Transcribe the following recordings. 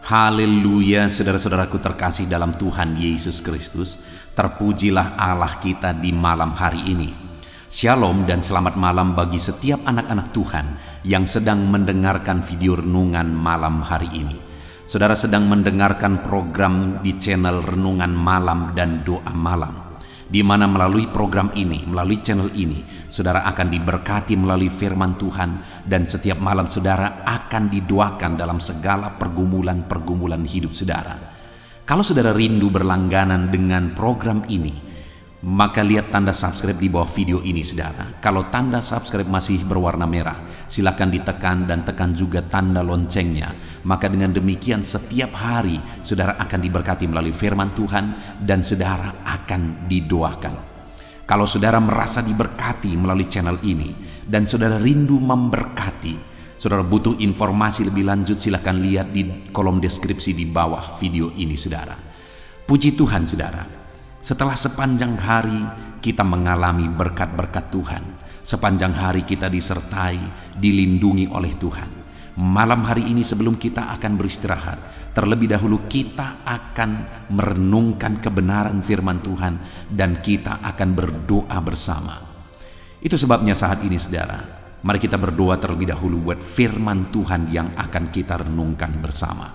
Haleluya, saudara-saudaraku terkasih dalam Tuhan Yesus Kristus. Terpujilah Allah kita di malam hari ini. Shalom dan selamat malam bagi setiap anak-anak Tuhan yang sedang mendengarkan video renungan malam hari ini. Saudara sedang mendengarkan program di channel Renungan Malam dan Doa Malam, di mana melalui program ini, melalui channel ini, saudara akan diberkati melalui firman Tuhan, dan setiap malam saudara akan didoakan dalam segala pergumulan-pergumulan hidup saudara. Kalau saudara rindu berlangganan dengan program ini, maka lihat tanda subscribe di bawah video ini saudara. Kalau tanda subscribe masih berwarna merah, silakan ditekan dan tekan juga tanda loncengnya. Maka dengan demikian setiap hari saudara akan diberkati melalui firman Tuhan dan saudara akan didoakan. Kalau saudara merasa diberkati melalui channel ini dan saudara rindu memberkati, saudara butuh informasi lebih lanjut, silakan lihat di kolom deskripsi di bawah video ini saudara. Puji Tuhan saudara. Setelah sepanjang hari kita mengalami berkat-berkat Tuhan, sepanjang hari kita disertai, dilindungi oleh Tuhan. Malam hari ini sebelum kita akan beristirahat, terlebih dahulu kita akan merenungkan kebenaran firman Tuhan dan kita akan berdoa bersama. Itu sebabnya saat ini saudara, mari kita berdoa terlebih dahulu buat firman Tuhan yang akan kita renungkan bersama.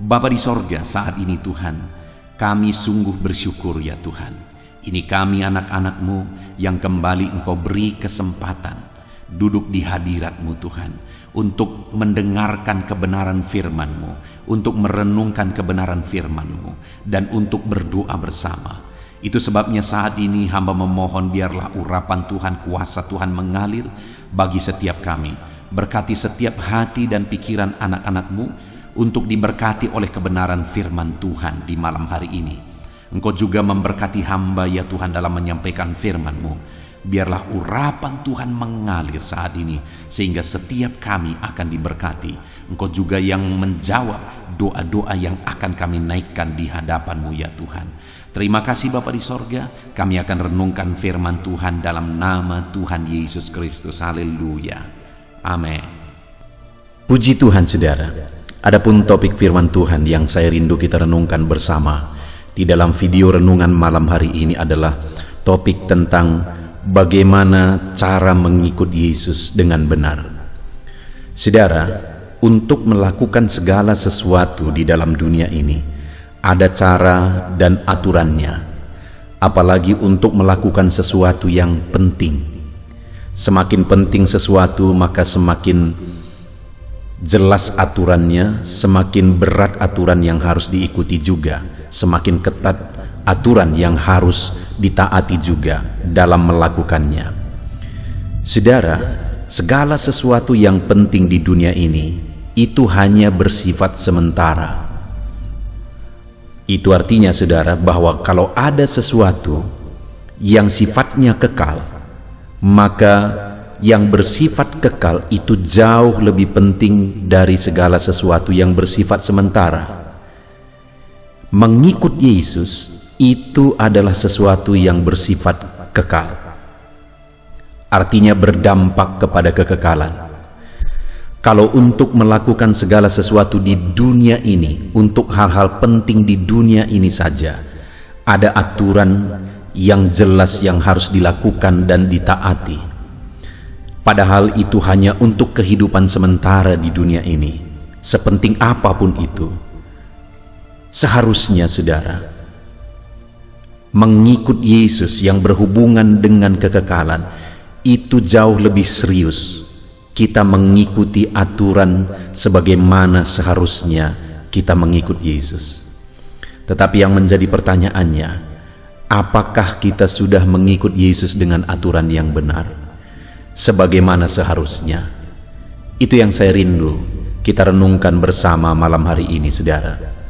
Bapa di sorga, saat ini Tuhan, kami sungguh bersyukur ya Tuhan. Ini kami anak-anak-Mu yang kembali Engkau beri kesempatan duduk di hadirat-Mu Tuhan, untuk mendengarkan kebenaran firman-Mu, untuk merenungkan kebenaran firman-Mu, dan untuk berdoa bersama. Itu sebabnya saat ini hamba memohon biarlah urapan Tuhan, kuasa Tuhan mengalir bagi setiap kami. Berkati setiap hati dan pikiran anak-anak-Mu untuk diberkati oleh kebenaran firman Tuhan di malam hari ini. Engkau juga memberkati hamba ya Tuhan dalam menyampaikan firman-Mu. Biarlah urapan Tuhan mengalir saat ini sehingga setiap kami akan diberkati. Engkau juga yang menjawab doa-doa yang akan kami naikkan di hadapan-Mu ya Tuhan. Terima kasih Bapa di sorga. Kami akan renungkan firman Tuhan dalam nama Tuhan Yesus Kristus. Haleluya. Amin. Puji Tuhan saudara. Adapun topik firman Tuhan yang saya rindu kita renungkan bersama di dalam video renungan malam hari ini adalah topik tentang bagaimana cara mengikut Yesus dengan benar. Saudara, untuk melakukan segala sesuatu di dalam dunia ini ada cara dan aturannya, apalagi untuk melakukan sesuatu yang penting. Semakin penting sesuatu, maka semakin jelas aturannya, semakin berat aturan yang harus diikuti juga, semakin ketat aturan yang harus ditaati juga dalam melakukannya. Saudara, segala sesuatu yang penting di dunia ini itu hanya bersifat sementara. Itu artinya saudara bahwa kalau ada sesuatu yang sifatnya kekal, maka yang bersifat kekal itu jauh lebih penting dari segala sesuatu yang bersifat sementara. Mengikut Yesus itu adalah sesuatu yang bersifat kekal, artinya berdampak kepada kekekalan. Kalau untuk melakukan segala sesuatu di dunia ini, untuk hal-hal penting di dunia ini saja, ada aturan yang jelas yang harus dilakukan dan ditaati. Padahal itu hanya untuk kehidupan sementara di dunia ini. Sepenting apapun itu, seharusnya saudara, mengikut Yesus yang berhubungan dengan kekekalan itu jauh lebih serius. Kita mengikuti aturan sebagaimana seharusnya kita mengikut Yesus. Tetapi yang menjadi pertanyaannya, apakah kita sudah mengikut Yesus dengan aturan yang benar, sebagaimana seharusnya? Itu yang saya rindu kita renungkan bersama malam hari ini saudara.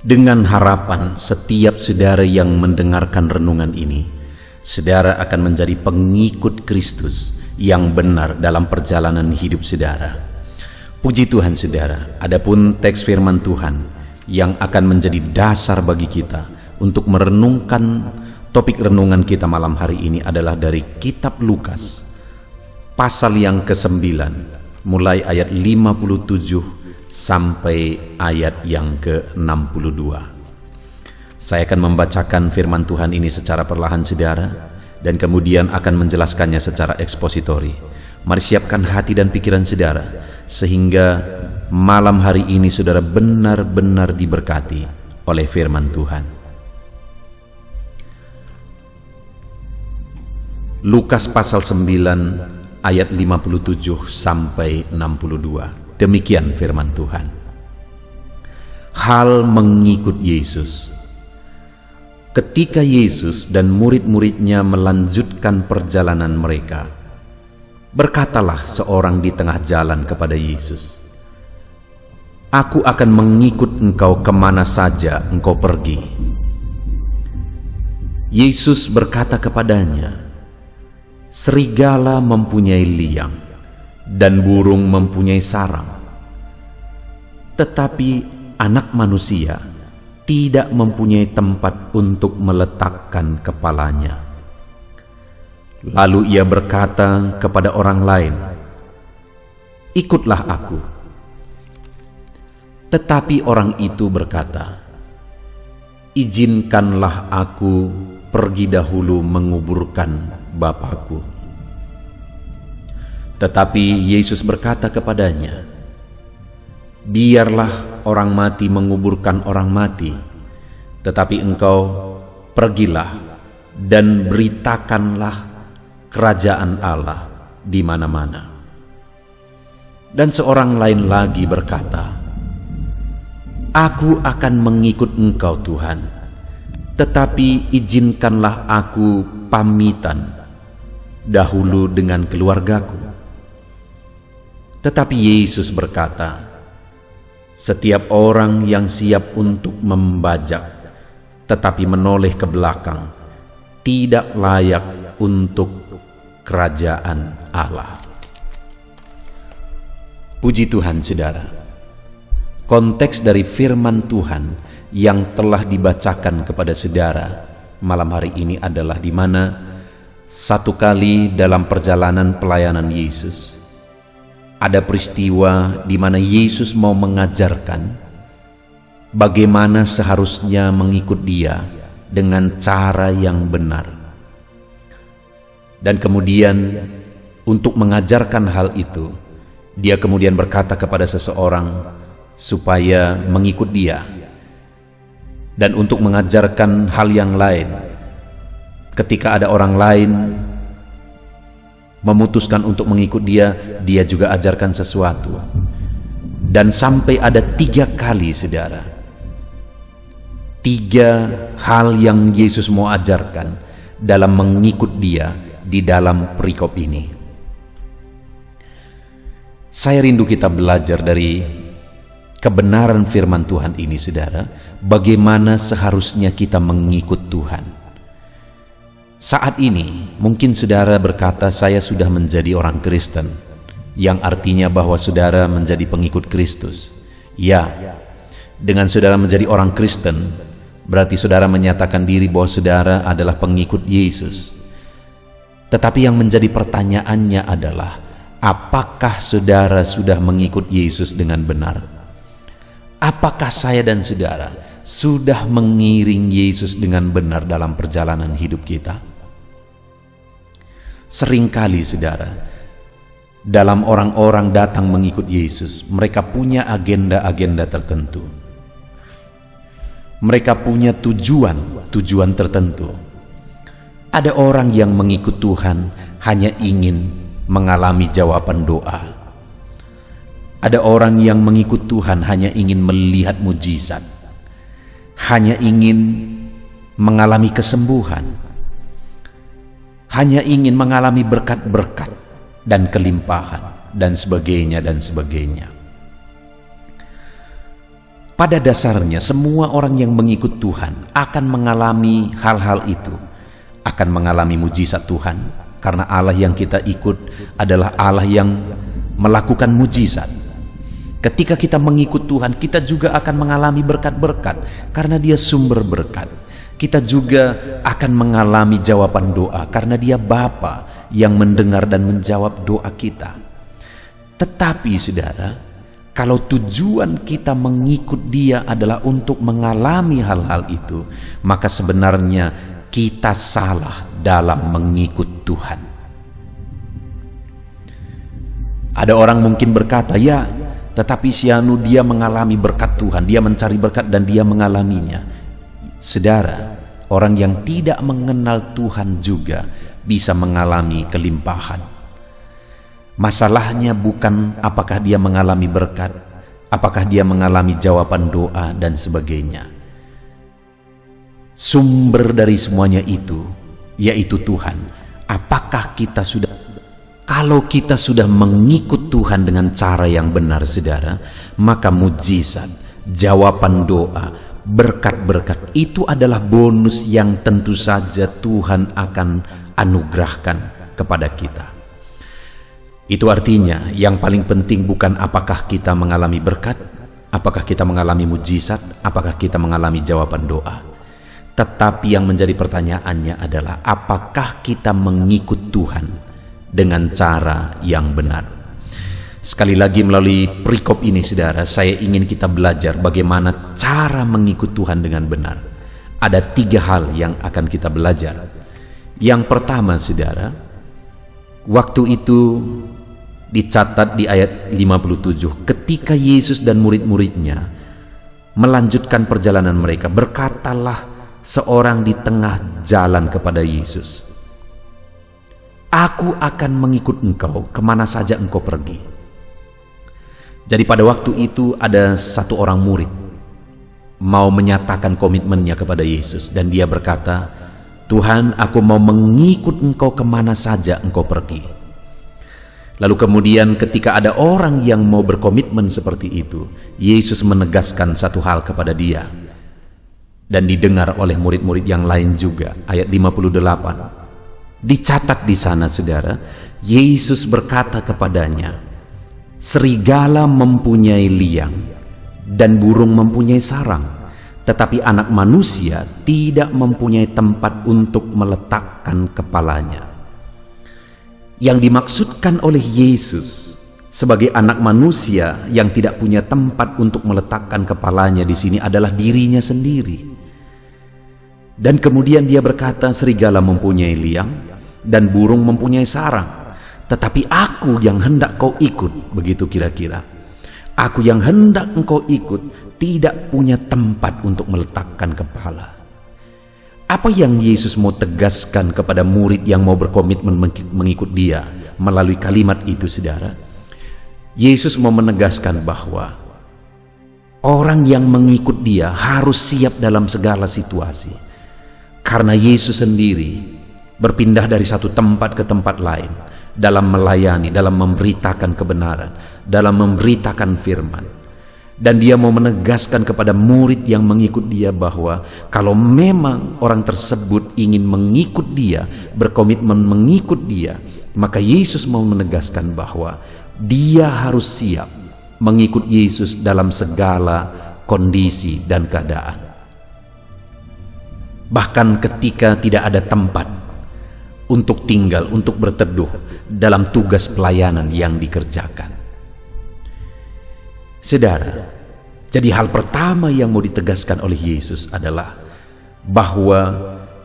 Dengan harapan setiap saudara yang mendengarkan renungan ini, saudara akan menjadi pengikut Kristus yang benar dalam perjalanan hidup saudara. Puji Tuhan saudara. Adapun teks firman Tuhan yang akan menjadi dasar bagi kita untuk merenungkan topik renungan kita malam hari ini adalah dari kitab Lukas pasal yang ke-9 mulai ayat 57 sampai ayat yang ke-62. Saya akan membacakan firman Tuhan ini secara perlahan saudara, dan kemudian akan menjelaskannya secara ekspositori. Mari siapkan hati dan pikiran saudara, sehingga malam hari ini saudara benar-benar diberkati oleh firman Tuhan. Lukas pasal 9 ayat 57 sampai 62. Demikian firman Tuhan. Hal mengikut Yesus. Ketika Yesus dan murid-muridnya melanjutkan perjalanan mereka, berkatalah seorang di tengah jalan kepada Yesus, "Aku akan mengikut engkau kemana saja engkau pergi." Yesus berkata kepadanya, "Serigala mempunyai liang, dan burung mempunyai sarang, tetapi Anak Manusia tidak mempunyai tempat untuk meletakkan kepalanya." Lalu ia berkata kepada orang lain, "Ikutlah aku." Tetapi orang itu berkata, "Izinkanlah aku pergi dahulu menguburkan Bapakku." Tetapi Yesus berkata kepadanya, "Biarlah orang mati menguburkan orang mati, tetapi engkau pergilah dan beritakanlah kerajaan Allah di mana-mana." Dan seorang lain lagi berkata, "Aku akan mengikut engkau Tuhan, tetapi izinkanlah aku pamitan dahulu dengan keluargaku." Tetapi Yesus berkata, "Setiap orang yang siap untuk membajak tetapi menoleh ke belakang tidak layak untuk kerajaan Allah." Puji Tuhan saudara. Konteks dari firman Tuhan yang telah dibacakan kepada saudara malam hari ini adalah di mana satu kali dalam perjalanan pelayanan Yesus ada peristiwa di mana Yesus mau mengajarkan bagaimana seharusnya mengikut Dia dengan cara yang benar. Dan kemudian untuk mengajarkan hal itu, Dia kemudian berkata kepada seseorang supaya mengikut Dia. Dan untuk mengajarkan hal yang lain, ketika ada orang lain memutuskan untuk mengikut Dia, Dia juga ajarkan sesuatu. Dan sampai ada 3 kali saudara, 3 hal yang Yesus mau ajarkan dalam mengikut Dia di dalam perikop ini. Saya rindu kita belajar dari kebenaran firman Tuhan ini saudara, bagaimana seharusnya kita mengikut Tuhan. Saat ini mungkin saudara berkata, "Saya sudah menjadi orang Kristen," yang artinya bahwa saudara menjadi pengikut Kristus. Ya, dengan saudara menjadi orang Kristen berarti saudara menyatakan diri bahwa saudara adalah pengikut Yesus. Tetapi yang menjadi pertanyaannya adalah, apakah saudara sudah mengikut Yesus dengan benar? Apakah saya dan saudara sudah mengiring Yesus dengan benar dalam perjalanan hidup kita? Seringkali saudara, dalam orang-orang datang mengikut Yesus, mereka punya agenda-agenda tertentu. Mereka punya tujuan tertentu. Ada orang yang mengikut Tuhan hanya ingin mengalami jawaban doa. Ada orang yang mengikut Tuhan hanya ingin melihat mujizat, hanya ingin mengalami kesembuhan, hanya ingin mengalami berkat-berkat dan kelimpahan, dan sebagainya dan sebagainya. Pada dasarnya semua orang yang mengikut Tuhan akan mengalami hal-hal itu, akan mengalami mujizat Tuhan, karena Allah yang kita ikut adalah Allah yang melakukan mujizat. Ketika kita mengikut Tuhan, kita juga akan mengalami berkat-berkat karena Dia sumber berkat. Kita juga akan mengalami jawaban doa karena Dia Bapa yang mendengar dan menjawab doa kita. Tetapi saudara, Kalau tujuan kita mengikut Dia adalah untuk mengalami hal-hal itu, maka sebenarnya kita salah dalam mengikut Tuhan. Ada orang mungkin berkata, ya, tetapi si anu dia mengalami berkat Tuhan, dia mencari berkat dan dia mengalaminya. Saudara, orang yang tidak mengenal Tuhan juga bisa mengalami kelimpahan. Masalahnya bukan apakah dia mengalami berkat, apakah dia mengalami jawaban doa dan sebagainya. Sumber dari semuanya itu yaitu Tuhan. Kalau kita sudah mengikut Tuhan dengan cara yang benar, saudara, maka mujizat, jawaban doa, berkat-berkat itu adalah bonus yang tentu saja Tuhan akan anugerahkan kepada kita. Itu artinya yang paling penting bukan apakah kita mengalami berkat, apakah kita mengalami mujizat, apakah kita mengalami jawaban doa. Tetapi yang menjadi pertanyaannya adalah apakah kita mengikut Tuhan dengan cara yang benar. Sekali lagi melalui perikop ini, saudara, saya ingin kita belajar bagaimana cara mengikut Tuhan dengan benar. Ada 3 hal yang akan kita belajar. Yang pertama, saudara, waktu itu dicatat di ayat 57, ketika Yesus dan murid-muridnya melanjutkan perjalanan mereka, berkatalah seorang di tengah jalan kepada Yesus, "Aku akan mengikut engkau kemana saja engkau pergi." Jadi pada waktu itu ada satu orang murid mau menyatakan komitmennya kepada Yesus, dan dia berkata, "Tuhan, aku mau mengikut engkau kemana saja engkau pergi." Lalu kemudian ketika ada orang yang mau berkomitmen seperti itu, Yesus menegaskan satu hal kepada dia, dan didengar oleh murid-murid yang lain juga. Ayat 58 dicatat di sana, saudara. Yesus berkata kepadanya, "Serigala mempunyai liang dan burung mempunyai sarang, tetapi anak manusia tidak mempunyai tempat untuk meletakkan kepalanya." Yang dimaksudkan oleh Yesus sebagai anak manusia yang tidak punya tempat untuk meletakkan kepalanya di sini adalah dirinya sendiri. Dan kemudian dia berkata, serigala mempunyai liang dan burung mempunyai sarang, tetapi aku yang hendak kau ikut, begitu kira-kira. Aku yang hendak engkau ikut tidak punya tempat untuk meletakkan kepala. Apa yang Yesus mau tegaskan kepada murid yang mau berkomitmen mengikut dia melalui kalimat itu, saudara? Yesus mau menegaskan bahwa orang yang mengikut dia harus siap dalam segala situasi. Karena Yesus sendiri berpindah dari satu tempat ke tempat lain dalam melayani, dalam memberitakan kebenaran, dalam memberitakan firman. Dan dia mau menegaskan kepada murid yang mengikut dia bahwa kalau memang orang tersebut ingin mengikut dia, berkomitmen mengikut dia, maka Yesus mau menegaskan bahwa dia harus siap mengikut Yesus dalam segala kondisi dan keadaan. Bahkan ketika tidak ada tempat untuk tinggal, untuk berteduh dalam tugas pelayanan yang dikerjakan. Saudara, jadi hal pertama yang mau ditegaskan oleh Yesus adalah bahwa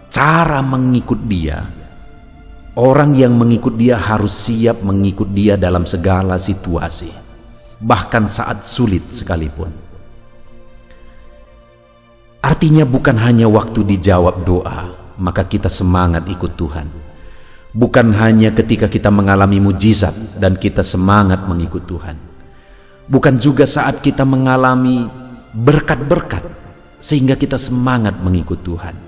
cara mengikut dia, orang yang mengikut dia harus siap mengikut dia dalam segala situasi, bahkan saat sulit sekalipun. Artinya bukan hanya waktu dijawab doa maka kita semangat ikut Tuhan, bukan hanya ketika kita mengalami mujizat dan kita semangat mengikut Tuhan, bukan juga saat kita mengalami berkat-berkat sehingga kita semangat mengikut Tuhan.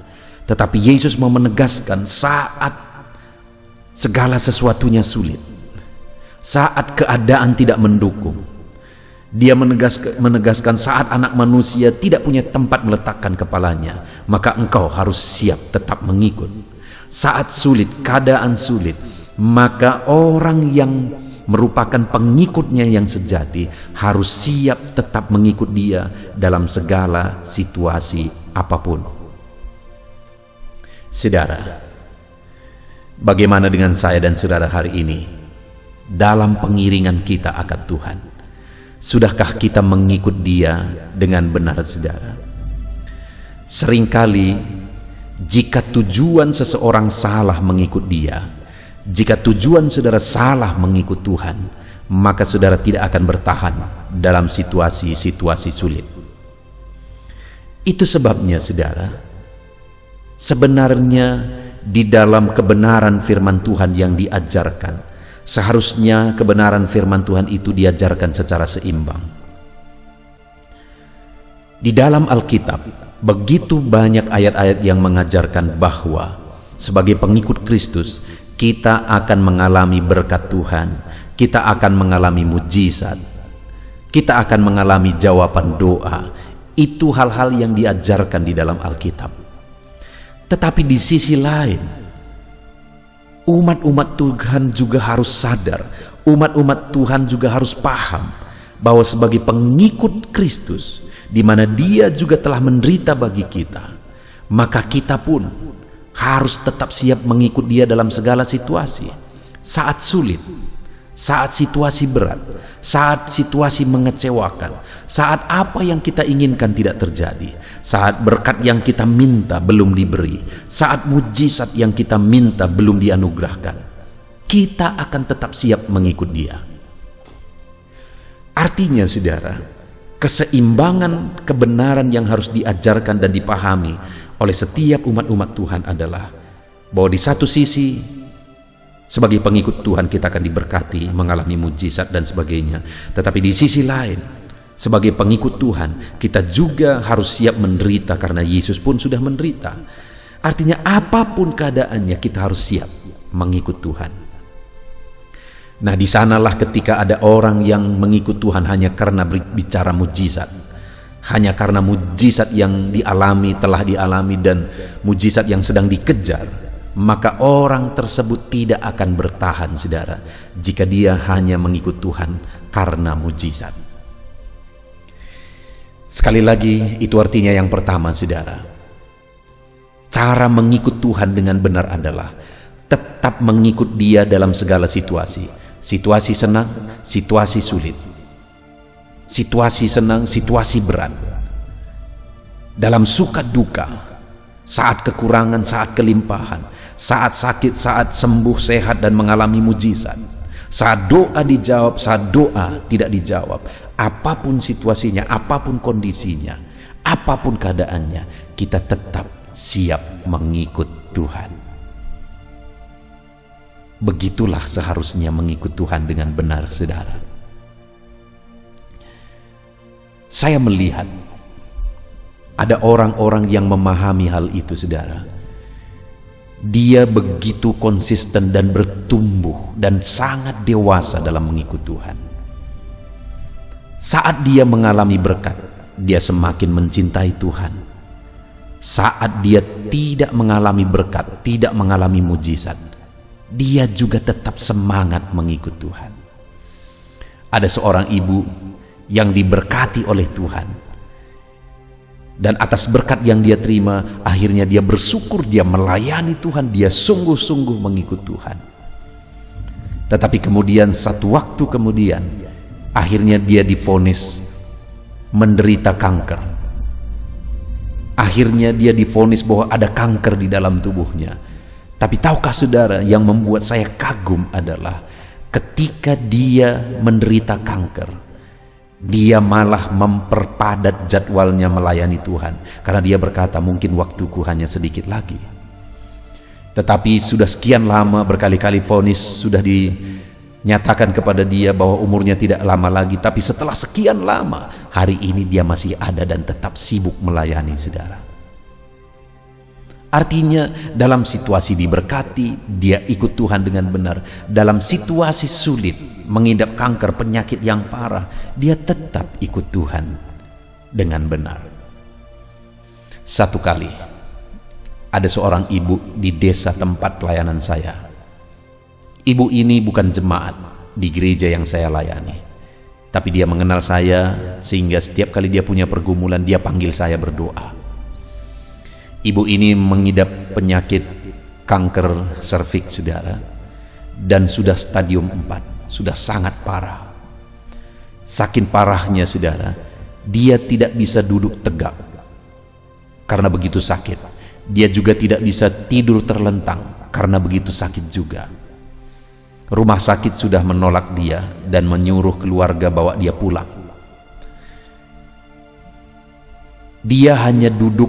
Tetapi Yesus mau menegaskan saat segala sesuatunya sulit, saat keadaan tidak mendukung, dia menegaskan saat anak manusia tidak punya tempat meletakkan kepalanya, maka engkau harus siap tetap mengikut. Saat sulit, keadaan sulit, maka orang yang merupakan pengikutnya yang sejati harus siap tetap mengikut dia dalam segala situasi apapun. Saudara, bagaimana dengan saya dan saudara hari ini dalam pengiringan kita akan Tuhan? Sudahkah kita mengikut Dia dengan benar, saudara? Seringkali jika tujuan seseorang salah mengikut Dia, jika tujuan saudara salah mengikut Tuhan, maka saudara tidak akan bertahan dalam situasi-situasi sulit. Itu sebabnya, saudara, sebenarnya di dalam kebenaran firman Tuhan yang diajarkan, seharusnya kebenaran firman Tuhan itu diajarkan secara seimbang. Di dalam Alkitab, begitu banyak ayat-ayat yang mengajarkan bahwa sebagai pengikut Kristus, kita akan mengalami berkat Tuhan, kita akan mengalami mujizat, kita akan mengalami jawaban doa. Itu hal-hal yang diajarkan di dalam Alkitab. Tetapi di sisi lain, umat-umat Tuhan juga harus sadar, umat-umat Tuhan juga harus paham bahwa sebagai pengikut Kristus, di mana Dia juga telah menderita bagi kita, maka kita pun harus tetap siap mengikut Dia dalam segala situasi. Saat sulit, saat situasi berat, saat situasi mengecewakan, saat apa yang kita inginkan tidak terjadi, saat berkat yang kita minta belum diberi, saat mujizat yang kita minta belum dianugerahkan, kita akan tetap siap mengikut Dia. Artinya, saudara, keseimbangan kebenaran yang harus diajarkan dan dipahami oleh setiap umat-umat Tuhan adalah bahwa di satu sisi, sebagai pengikut Tuhan kita akan diberkati, mengalami mujizat dan sebagainya. Tetapi di sisi lain, sebagai pengikut Tuhan, kita juga harus siap menderita karena Yesus pun sudah menderita. Artinya apapun keadaannya kita harus siap mengikut Tuhan. Nah, di sanalah ketika ada orang yang mengikut Tuhan hanya karena bicara mujizat, hanya karena mujizat yang telah dialami dan mujizat yang sedang dikejar, maka orang tersebut tidak akan bertahan, saudara, jika dia hanya mengikut Tuhan karena mujizat. Sekali lagi, itu artinya yang pertama, saudara, cara mengikut Tuhan dengan benar adalah tetap mengikut Dia dalam segala situasi. Situasi senang, situasi sulit, situasi senang, situasi berat, dalam suka duka, saat kekurangan, saat kelimpahan, saat sakit, saat sembuh, sehat dan mengalami mujizat, saat doa dijawab, saat doa tidak dijawab. Apapun situasinya, apapun kondisinya, apapun keadaannya, kita tetap siap mengikut Tuhan. Begitulah seharusnya mengikut Tuhan dengan benar, saudara. Saya melihat ada orang-orang yang memahami hal itu, saudara. Dia begitu konsisten dan bertumbuh dan sangat dewasa dalam mengikut Tuhan. Saat dia mengalami berkat, dia semakin mencintai Tuhan. Saat dia tidak mengalami berkat, tidak mengalami mujizat, dia juga tetap semangat mengikut Tuhan. Ada seorang ibu yang diberkati oleh Tuhan, dan atas berkat yang dia terima, akhirnya dia bersyukur, dia melayani Tuhan, dia sungguh-sungguh mengikut Tuhan. Tetapi kemudian satu waktu kemudian, akhirnya dia divonis menderita kanker. Akhirnya dia divonis bahwa ada kanker di dalam tubuhnya. Tapi tahukah saudara, yang membuat saya kagum adalah ketika dia menderita kanker, dia malah memperpadat jadwalnya melayani Tuhan, karena dia berkata, mungkin waktuku hanya sedikit lagi. Tetapi sudah sekian lama, berkali-kali vonis sudah dinyatakan kepada dia bahwa umurnya tidak lama lagi. Tapi setelah sekian lama, hari ini dia masih ada dan tetap sibuk melayani, saudara. Artinya dalam situasi diberkati, dia ikut Tuhan dengan benar. Dalam situasi sulit, mengidap kanker, penyakit yang parah, dia tetap ikut Tuhan dengan benar. Satu kali, ada seorang ibu di desa tempat pelayanan saya. Ibu ini bukan jemaat di gereja yang saya layani, tapi dia mengenal saya, sehingga setiap kali dia punya pergumulan, dia panggil saya berdoa. Ibu ini mengidap penyakit kanker serviks, saudara, dan sudah stadium 4, sudah sangat parah. Saking parahnya saudara, dia tidak bisa duduk tegak karena begitu sakit. Dia juga tidak bisa tidur terlentang karena begitu sakit juga. Rumah sakit sudah menolak dia dan menyuruh keluarga bawa dia pulang. Dia hanya duduk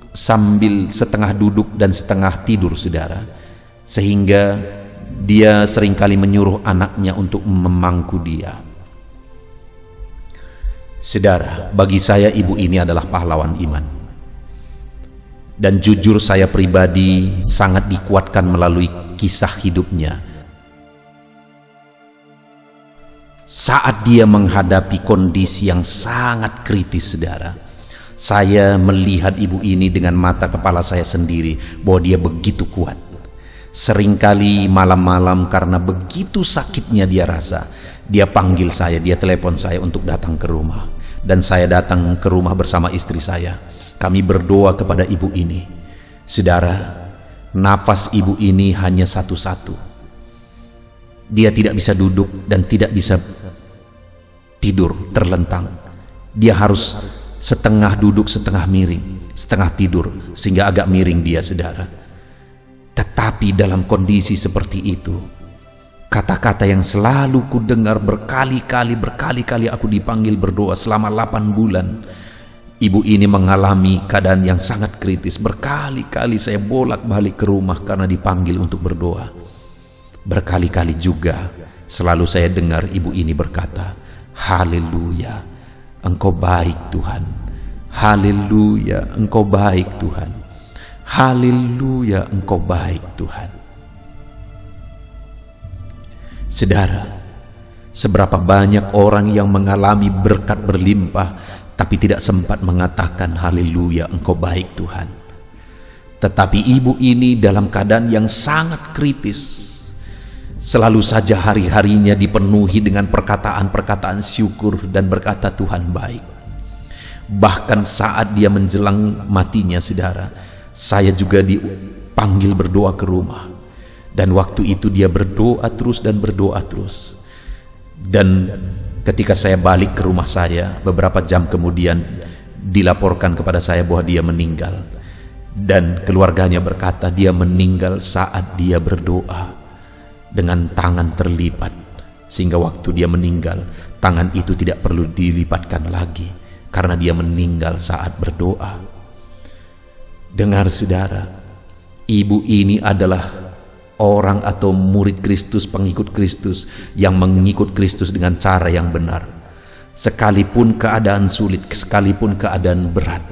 sambil setengah duduk dan setengah tidur saudara, sehingga dia seringkali menyuruh anaknya untuk memangku dia. Saudara, bagi saya ibu ini adalah pahlawan iman. Dan jujur saya pribadi sangat dikuatkan melalui kisah hidupnya. Saat dia menghadapi kondisi yang sangat kritis saudara, saya melihat ibu ini dengan mata kepala saya sendiri bahwa dia begitu kuat. Seringkali malam-malam karena begitu sakitnya dia rasa, dia panggil saya, dia telepon saya untuk datang ke rumah. Dan saya datang ke rumah bersama istri saya. Kami berdoa kepada ibu ini. Saudara, nafas ibu ini hanya satu-satu. Dia tidak bisa duduk dan tidak bisa tidur terlentang. Dia harus setengah duduk, setengah miring, setengah tidur, sehingga agak miring dia saudara. Tetapi dalam kondisi seperti itu, kata-kata yang selalu ku dengar berkali-kali aku dipanggil berdoa selama 8 bulan. Ibu ini mengalami keadaan yang sangat kritis. Berkali-kali saya bolak-balik ke rumah karena dipanggil untuk berdoa. Berkali-kali juga selalu saya dengar ibu ini berkata, "Haleluya, Engkau baik Tuhan. Haleluya, Engkau baik Tuhan. Haleluya, Engkau baik Tuhan." Saudara, seberapa banyak orang yang mengalami berkat berlimpah tapi tidak sempat mengatakan haleluya, Engkau baik Tuhan. Tetapi ibu ini dalam keadaan yang sangat kritis, selalu saja hari-harinya dipenuhi dengan perkataan-perkataan syukur dan berkata Tuhan baik. Bahkan saat dia menjelang matinya saudara, saya juga dipanggil berdoa ke rumah. Dan waktu itu dia berdoa terus dan berdoa terus. Dan ketika saya balik ke rumah saya, beberapa jam kemudian dilaporkan kepada saya bahwa dia meninggal. Dan keluarganya berkata dia meninggal saat dia berdoa dengan tangan terlipat, sehingga waktu dia meninggal tangan itu tidak perlu dilipatkan lagi karena dia meninggal saat berdoa. Dengar saudara, ibu ini adalah orang atau murid Kristus, pengikut Kristus yang mengikut Kristus dengan cara yang benar. Sekalipun keadaan sulit, sekalipun keadaan berat,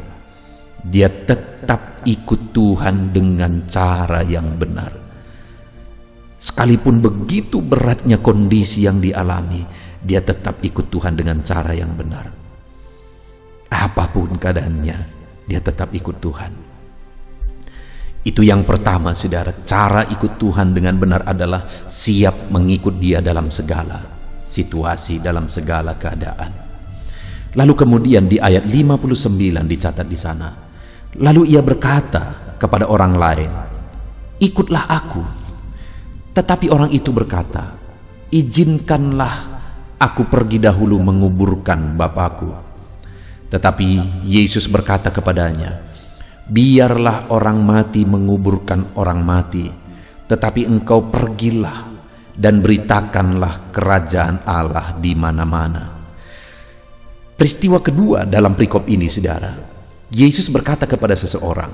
dia tetap ikut Tuhan dengan cara yang benar. Sekalipun begitu beratnya kondisi yang dialami, dia tetap ikut Tuhan dengan cara yang benar. Apapun keadaannya, dia tetap ikut Tuhan. Itu yang pertama saudara, cara ikut Tuhan dengan benar adalah siap mengikut Dia dalam segala situasi, dalam segala keadaan. Lalu kemudian di ayat 59 dicatat di sana, lalu ia berkata kepada orang lain, "Ikutlah aku." Tetapi orang itu berkata, "Izinkanlah aku pergi dahulu menguburkan Bapakku." Tetapi Yesus berkata kepadanya, "Biarlah orang mati menguburkan orang mati, tetapi engkau pergilah dan beritakanlah kerajaan Allah di mana-mana." Peristiwa kedua dalam perikop ini saudara, Yesus berkata kepada seseorang,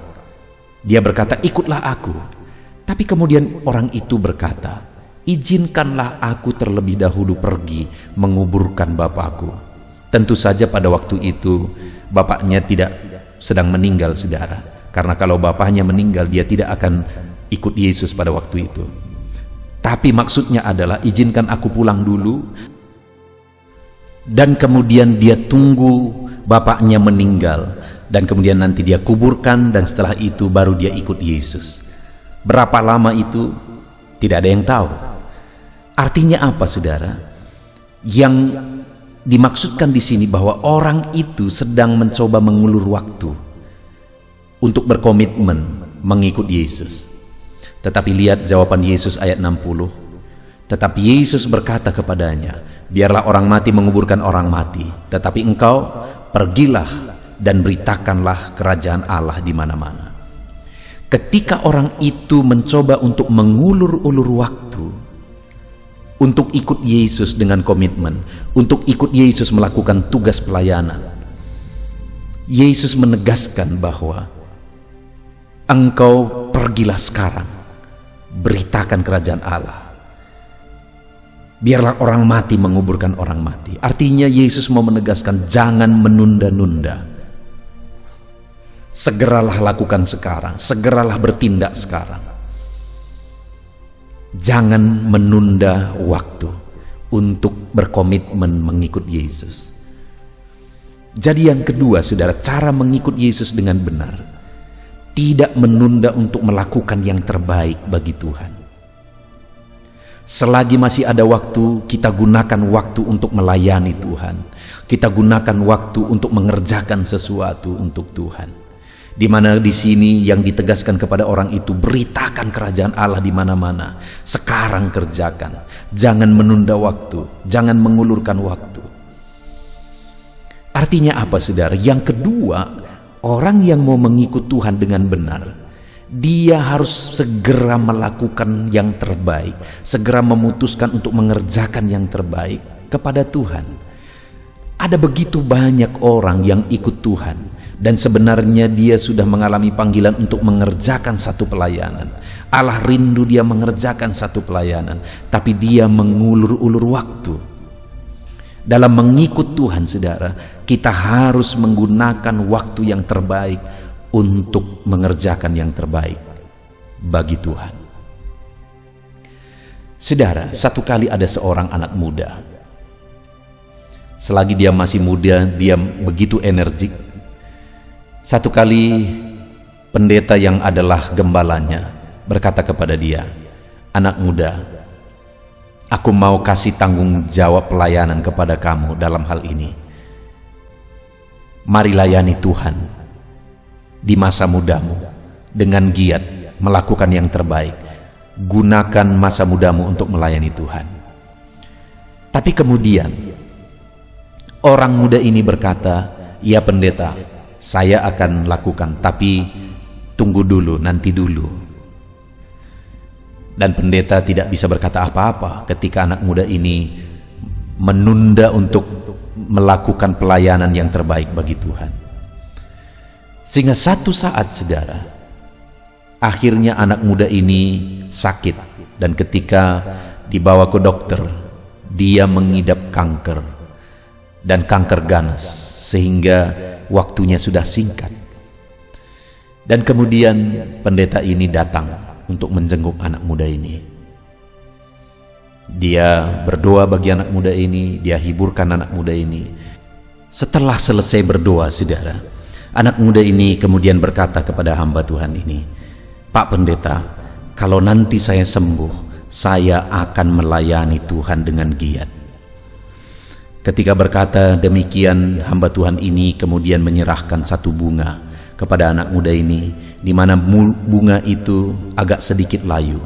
dia berkata, "Ikutlah aku." Tapi kemudian orang itu berkata, "Izinkanlah aku terlebih dahulu pergi menguburkan Bapakku." Tentu saja pada waktu itu bapaknya tidak sedang meninggal saudara, karena kalau bapaknya meninggal dia tidak akan ikut Yesus pada waktu itu. Tapi maksudnya adalah izinkan aku pulang dulu, dan kemudian dia tunggu bapaknya meninggal, dan kemudian nanti dia kuburkan, dan setelah itu baru dia ikut Yesus. Berapa lama itu tidak ada yang tahu. Artinya apa saudara? Yang dimaksudkan di sini bahwa orang itu sedang mencoba mengulur waktu untuk berkomitmen mengikut Yesus. Tetapi lihat jawaban Yesus ayat 60. Tetapi Yesus berkata kepadanya, biarlah orang mati menguburkan orang mati, tetapi engkau pergilah dan beritakanlah kerajaan Allah di mana-mana. Ketika orang itu mencoba untuk mengulur-ulur waktu, untuk ikut Yesus dengan komitmen, untuk ikut Yesus melakukan tugas pelayanan, Yesus menegaskan bahwa engkau pergilah sekarang, beritakan kerajaan Allah. Biarlah orang mati menguburkan orang mati. Artinya Yesus mau menegaskan, jangan menunda-nunda. Segeralah lakukan sekarang, segeralah bertindak sekarang. Jangan menunda waktu untuk berkomitmen mengikut Yesus. Jadi yang kedua, saudara, cara mengikut Yesus dengan benar, tidak menunda untuk melakukan yang terbaik bagi Tuhan. Selagi masih ada waktu, kita gunakan waktu untuk melayani Tuhan. Kita gunakan waktu untuk mengerjakan sesuatu untuk Tuhan. Di mana di sini yang ditegaskan kepada orang itu, beritakan kerajaan Allah di mana-mana. Sekarang kerjakan. Jangan menunda waktu, jangan mengulurkan waktu. Artinya apa, saudara? Yang kedua, orang yang mau mengikut Tuhan dengan benar, dia harus segera melakukan yang terbaik, segera memutuskan untuk mengerjakan yang terbaik kepada Tuhan. Ada begitu banyak orang yang ikut Tuhan, dan sebenarnya dia sudah mengalami panggilan untuk mengerjakan satu pelayanan. Allah rindu dia mengerjakan satu pelayanan, tapi dia mengulur-ulur waktu. Dalam mengikut Tuhan, saudara, kita harus menggunakan waktu yang terbaik untuk mengerjakan yang terbaik bagi Tuhan. Saudara, satu kali ada seorang anak muda. Selagi dia masih muda, dia begitu energik. Satu kali pendeta yang adalah gembalanya berkata kepada dia, anak muda, aku mau kasih tanggung jawab pelayanan kepada kamu dalam hal ini. Mari layani Tuhan di masa mudamu dengan giat, melakukan yang terbaik. Gunakan masa mudamu untuk melayani Tuhan. Tapi kemudian orang muda ini berkata, ya pendeta, saya akan lakukan, tapi tunggu dulu, nanti dulu. Dan pendeta tidak bisa berkata apa-apa ketika anak muda ini menunda untuk melakukan pelayanan yang terbaik bagi Tuhan. Sehingga satu saat, saudara, akhirnya anak muda ini sakit, dan ketika dibawa ke dokter, dia mengidap kanker, dan kanker ganas, sehingga waktunya sudah singkat. Dan kemudian pendeta ini datang untuk menjenguk anak muda ini. Dia berdoa bagi anak muda ini, dia hiburkan anak muda ini. Setelah selesai berdoa, saudara, anak muda ini kemudian berkata kepada hamba Tuhan ini, Pak Pendeta, kalau nanti saya sembuh, saya akan melayani Tuhan dengan giat. Ketika berkata demikian, hamba Tuhan ini kemudian menyerahkan satu bunga kepada anak muda ini, di mana bunga itu agak sedikit layu.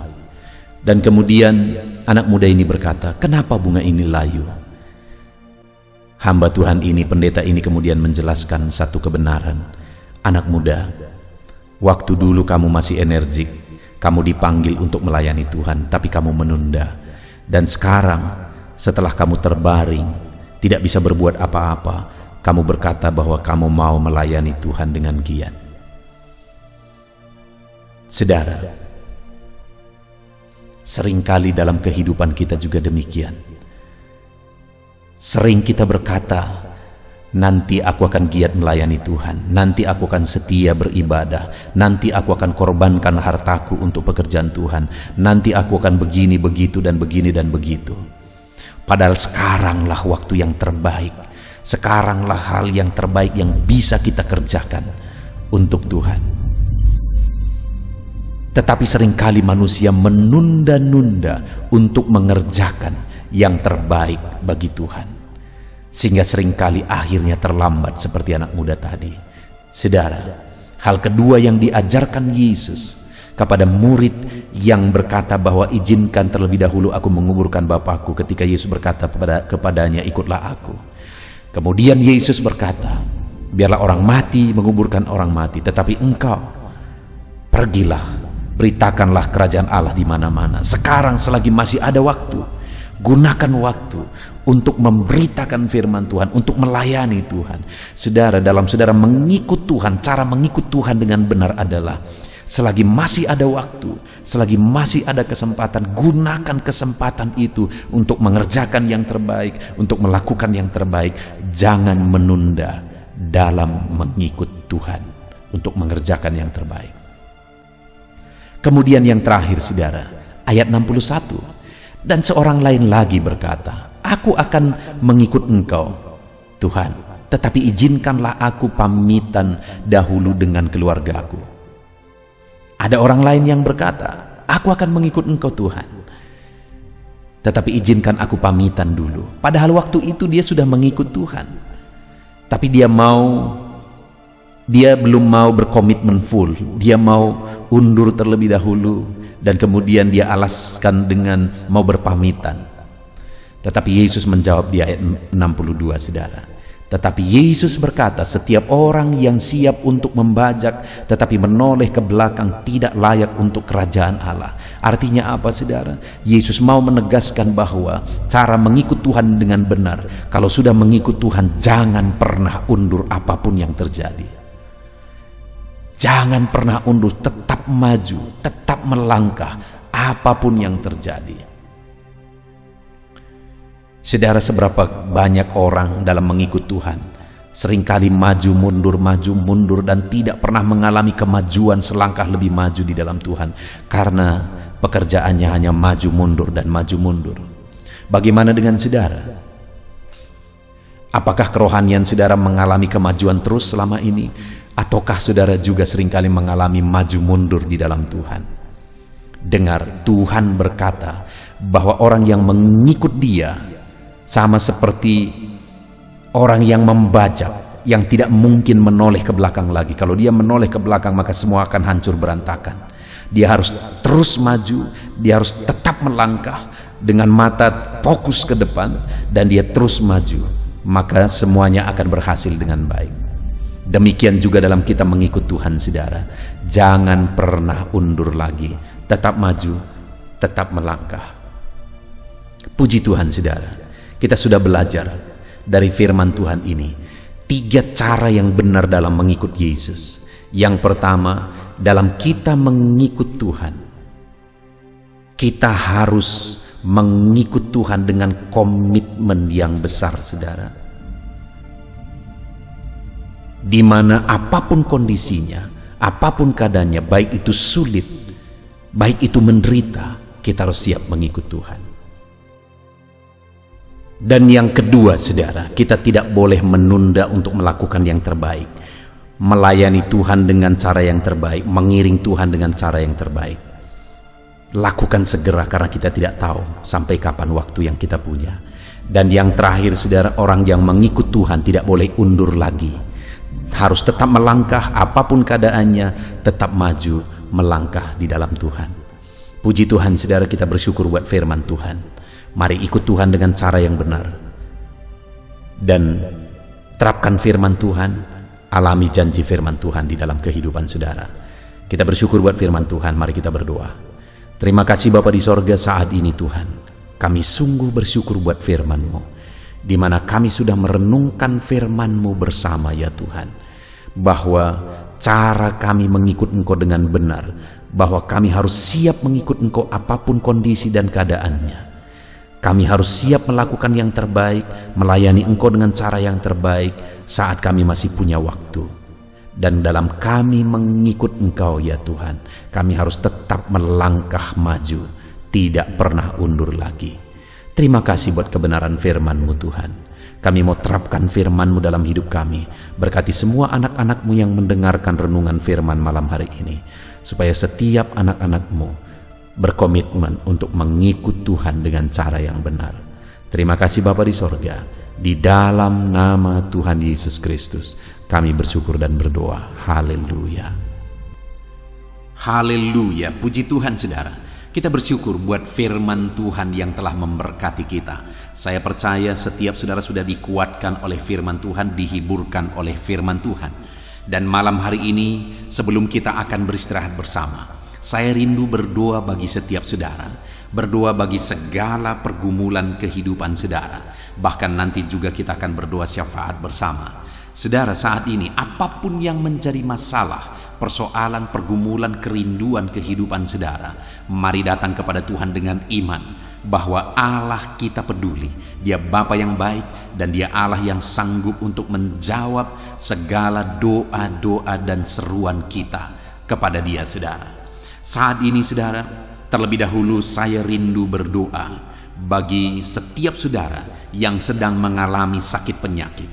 Dan kemudian anak muda ini berkata, kenapa bunga ini layu? Hamba Tuhan ini, pendeta ini kemudian menjelaskan satu kebenaran. Anak muda, waktu dulu kamu masih energik, kamu dipanggil untuk melayani Tuhan, tapi kamu menunda. Dan sekarang setelah kamu terbaring, tidak bisa berbuat apa-apa, kamu berkata bahwa kamu mau melayani Tuhan dengan giat. Saudara, seringkali dalam kehidupan kita juga demikian. Sering kita berkata, nanti aku akan giat melayani Tuhan, nanti aku akan setia beribadah, nanti aku akan korbankan hartaku untuk pekerjaan Tuhan, nanti aku akan begini, begitu, dan begini dan begitu. Padahal sekaranglah waktu yang terbaik, sekaranglah hal yang terbaik yang bisa kita kerjakan untuk Tuhan. Tetapi seringkali manusia menunda-nunda untuk mengerjakan yang terbaik bagi Tuhan, sehingga seringkali akhirnya terlambat seperti anak muda tadi. Saudara, hal kedua yang diajarkan Yesus kepada murid yang berkata bahwa izinkan terlebih dahulu aku menguburkan Bapakku, ketika Yesus berkata kepadanya, ikutlah aku. Kemudian Yesus berkata, biarlah orang mati menguburkan orang mati, tetapi engkau pergilah, beritakanlah kerajaan Allah di mana-mana. Sekarang selagi masih ada waktu, gunakan waktu untuk memberitakan firman Tuhan, untuk melayani Tuhan. Saudara, dalam saudara mengikut Tuhan, cara mengikut Tuhan dengan benar adalah selagi masih ada waktu, selagi masih ada kesempatan, gunakan kesempatan itu untuk mengerjakan yang terbaik, untuk melakukan yang terbaik. Jangan menunda dalam mengikut Tuhan untuk mengerjakan yang terbaik. Kemudian yang terakhir saudara, ayat 61. Dan seorang lain lagi berkata, aku akan mengikut engkau Tuhan, tetapi izinkanlah aku pamitan dahulu dengan keluargaku. Ada orang lain yang berkata, aku akan mengikut engkau Tuhan, tetapi izinkan aku pamitan dulu. Padahal waktu itu dia sudah mengikut Tuhan, tapi dia belum mau berkomitmen full. Dia mau undur terlebih dahulu, dan kemudian dia alaskan dengan mau berpamitan. Tetapi Yesus menjawab di ayat 62 saudara, tetapi Yesus berkata, setiap orang yang siap untuk membajak tetapi menoleh ke belakang tidak layak untuk kerajaan Allah. Artinya apa saudara? Yesus mau menegaskan bahwa cara mengikut Tuhan dengan benar, kalau sudah mengikut Tuhan, jangan pernah undur apapun yang terjadi. Jangan pernah undur, tetap maju, tetap melangkah apapun yang terjadi. Saudara, seberapa banyak orang dalam mengikut Tuhan seringkali maju mundur dan tidak pernah mengalami kemajuan selangkah lebih maju di dalam Tuhan, karena pekerjaannya hanya maju mundur dan maju mundur. Bagaimana dengan saudara? Apakah kerohanian saudara mengalami kemajuan terus selama ini, ataukah saudara juga seringkali mengalami maju mundur di dalam Tuhan? Dengar, Tuhan berkata bahwa orang yang mengikut Dia sama seperti orang yang membajak, yang tidak mungkin menoleh ke belakang lagi. Kalau dia menoleh ke belakang, maka semua akan hancur berantakan. Dia harus terus maju, dia harus tetap melangkah dengan mata fokus ke depan, dan dia terus maju, maka semuanya akan berhasil dengan baik. Demikian juga dalam kita mengikut Tuhan saudara, jangan pernah undur lagi, tetap maju, tetap melangkah. Puji Tuhan saudara, kita sudah belajar dari firman Tuhan ini 3 cara yang benar dalam mengikut Yesus. Yang pertama, dalam kita mengikut Tuhan, kita harus mengikut Tuhan dengan komitmen yang besar saudara, di mana apapun kondisinya, apapun keadaannya, baik itu sulit, baik itu menderita, kita harus siap mengikut Tuhan. Dan yang kedua saudara, kita tidak boleh menunda untuk melakukan yang terbaik, melayani Tuhan dengan cara yang terbaik, mengiring Tuhan dengan cara yang terbaik. Lakukan segera, karena kita tidak tahu sampai kapan waktu yang kita punya. Dan yang terakhir saudara, orang yang mengikut Tuhan tidak boleh undur lagi, harus tetap melangkah apapun keadaannya, tetap maju melangkah di dalam Tuhan. Puji Tuhan saudara, kita bersyukur buat firman Tuhan. Mari ikut Tuhan dengan cara yang benar dan terapkan firman Tuhan, alami janji firman Tuhan di dalam kehidupan saudara. Kita bersyukur buat firman Tuhan. Mari kita berdoa. Terima kasih Bapa di sorga, saat ini Tuhan, kami sungguh bersyukur buat firman-Mu, di mana kami sudah merenungkan firman-Mu bersama ya Tuhan, bahwa cara kami mengikut Engkau dengan benar, bahwa kami harus siap mengikut Engkau apapun kondisi dan keadaannya. Kami harus siap melakukan yang terbaik, melayani Engkau dengan cara yang terbaik saat kami masih punya waktu. Dan dalam kami mengikut Engkau ya Tuhan, kami harus tetap melangkah maju, tidak pernah undur lagi. Terima kasih buat kebenaran firman-Mu Tuhan. Kami mau terapkan firman-Mu dalam hidup kami. Berkati semua anak-anak-Mu yang mendengarkan renungan firman malam hari ini, supaya setiap anak-anak-Mu berkomitmen untuk mengikut Tuhan dengan cara yang benar. Terima kasih Bapa di sorga, di dalam nama Tuhan Yesus Kristus kami bersyukur dan berdoa. Haleluya. Haleluya, puji Tuhan saudara. Kita bersyukur buat firman Tuhan yang telah memberkati kita. Saya percaya setiap saudara sudah dikuatkan oleh firman Tuhan, dihiburkan oleh firman Tuhan. Dan malam hari ini sebelum kita akan beristirahat bersama, saya rindu berdoa bagi setiap saudara, berdoa bagi segala pergumulan kehidupan saudara. Bahkan nanti juga kita akan berdoa syafaat bersama. Saudara, saat ini apapun yang menjadi masalah, persoalan, pergumulan, kerinduan kehidupan saudara, mari datang kepada Tuhan dengan iman bahwa Allah kita peduli. Dia Bapa yang baik dan Dia Allah yang sanggup untuk menjawab segala doa-doa dan seruan kita kepada Dia, saudara. Saat ini saudara, terlebih dahulu saya rindu berdoa bagi setiap saudara yang sedang mengalami sakit penyakit.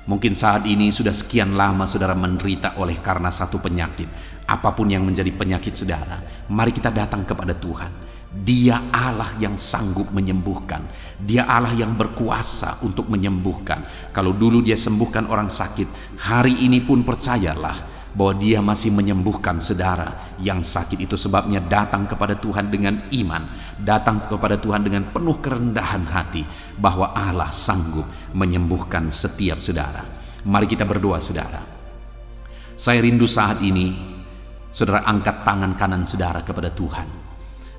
Mungkin saat ini sudah sekian lama saudara menderita oleh karena satu penyakit. Apapun yang menjadi penyakit saudara, mari kita datang kepada Tuhan. Dia Allah yang sanggup menyembuhkan. Dia Allah yang berkuasa untuk menyembuhkan. Kalau dulu Dia sembuhkan orang sakit, hari ini pun percayalah bahwa Dia masih menyembuhkan saudara yang sakit. Itu sebabnya datang kepada Tuhan dengan iman, datang kepada Tuhan dengan penuh kerendahan hati bahwa Allah sanggup menyembuhkan setiap saudara. Mari kita berdoa saudara. Saya rindu saat ini saudara angkat tangan kanan saudara kepada Tuhan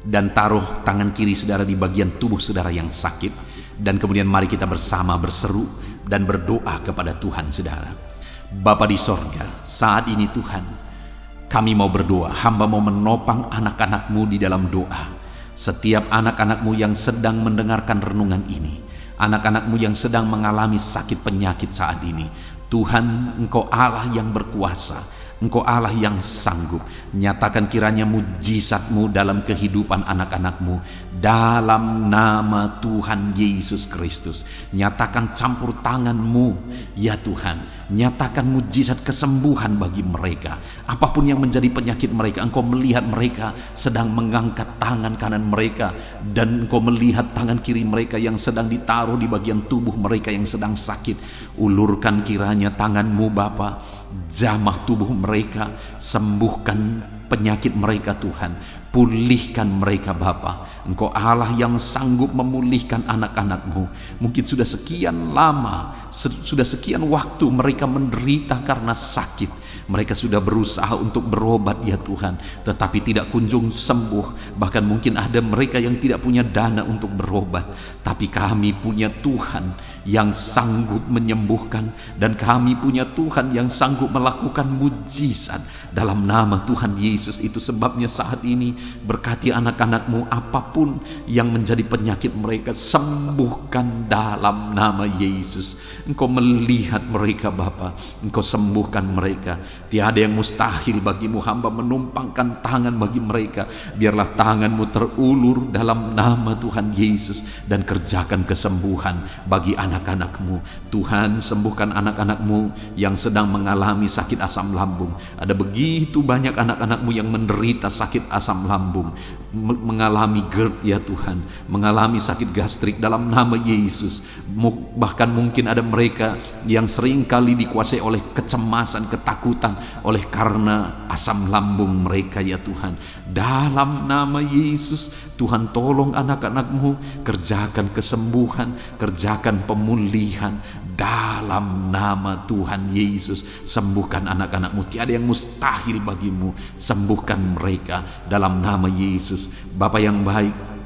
dan taruh tangan kiri saudara di bagian tubuh saudara yang sakit, dan kemudian mari kita bersama berseru dan berdoa kepada Tuhan saudara. Bapa di sorga, saat ini Tuhan, kami mau berdoa, hamba mau menopang anak-anak-Mu di dalam doa. Setiap anak-anak-Mu yang sedang mendengarkan renungan ini, anak-anak-Mu yang sedang mengalami sakit penyakit saat ini, Tuhan, Engkau Allah yang berkuasa, Engkau Allah yang sanggup. Nyatakan kiranya mujizat-Mu dalam kehidupan anak-anak-Mu dalam nama Tuhan Yesus Kristus. Nyatakan campur tangan-Mu ya Tuhan. Nyatakan mujizat kesembuhan bagi mereka. Apapun yang menjadi penyakit mereka, Engkau melihat mereka sedang mengangkat tangan kanan mereka, dan Engkau melihat tangan kiri mereka yang sedang ditaruh di bagian tubuh mereka yang sedang sakit. Ulurkan kiranya tangan-Mu Bapa, jamah tubuh mereka, sembuhkan penyakit mereka Tuhan, pulihkan mereka Bapa. Engkau Allah yang sanggup memulihkan anak-anak-Mu. Mungkin sudah sekian lama, sudah sekian waktu mereka menderita karena sakit. Mereka sudah berusaha untuk berobat ya Tuhan, tetapi tidak kunjung sembuh. Bahkan mungkin ada mereka yang tidak punya dana untuk berobat. Tapi kami punya Tuhan yang sanggup menyembuhkan, dan kami punya Tuhan yang sanggup melakukan mujizat dalam nama Tuhan Yesus. Itu sebabnya saat ini berkati anak-anak-Mu, apapun yang menjadi penyakit mereka, sembuhkan dalam nama Yesus. Engkau melihat mereka Bapa, Engkau sembuhkan mereka. Tiada yang mustahil bagimu, hamba menumpangkan tangan bagi mereka. Biarlah tangan-Mu terulur dalam nama Tuhan Yesus, dan kerjakan kesembuhan bagi anak-anak-Mu. Tuhan, sembuhkan anak-anak-Mu yang sedang mengalami sakit asam lambung. Ada begitu banyak anak-anak-Mu yang menderita sakit asam lambung, mengalami GERD ya Tuhan, mengalami sakit gastrik dalam nama Yesus. Bahkan mungkin ada mereka yang seringkali dikuasai oleh kecemasan, ketakutan oleh karena asam lambung mereka ya Tuhan. Dalam nama Yesus, Tuhan tolong anak-anak-Mu, kerjakan kesembuhan, kerjakan pemulihan dalam nama Tuhan Yesus. Sembuhkan anak-anak-Mu, tiada yang mustahil bagimu. Sembuhkan mereka dalam nama Yesus. Bapa yang baik,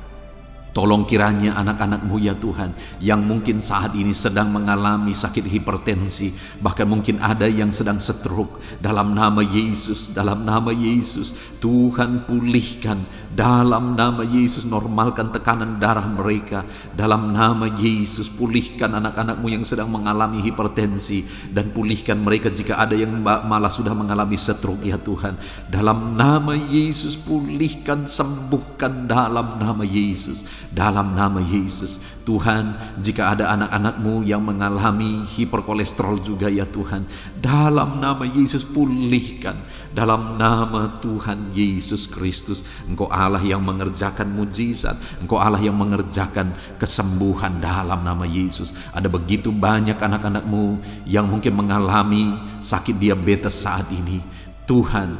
tolong kiranya anak-anak-Mu ya Tuhan, yang mungkin saat ini sedang mengalami sakit hipertensi, bahkan mungkin ada yang sedang stroke, dalam nama Yesus, dalam nama Yesus, Tuhan pulihkan dalam nama Yesus. Normalkan tekanan darah mereka dalam nama Yesus. Pulihkan anak-anak-Mu yang sedang mengalami hipertensi, dan pulihkan mereka jika ada yang malah sudah mengalami stroke ya Tuhan. Dalam nama Yesus, pulihkan, sembuhkan dalam nama Yesus. Dalam nama Yesus. Tuhan, jika ada anak-anak-Mu yang mengalami hiperkolesterol juga ya Tuhan, dalam nama Yesus pulihkan dalam nama Tuhan Yesus Kristus. Engkau Allah yang mengerjakan mujizat, Engkau Allah yang mengerjakan kesembuhan dalam nama Yesus. Ada begitu banyak anak-anak-Mu yang mungkin mengalami sakit diabetes saat ini. Tuhan,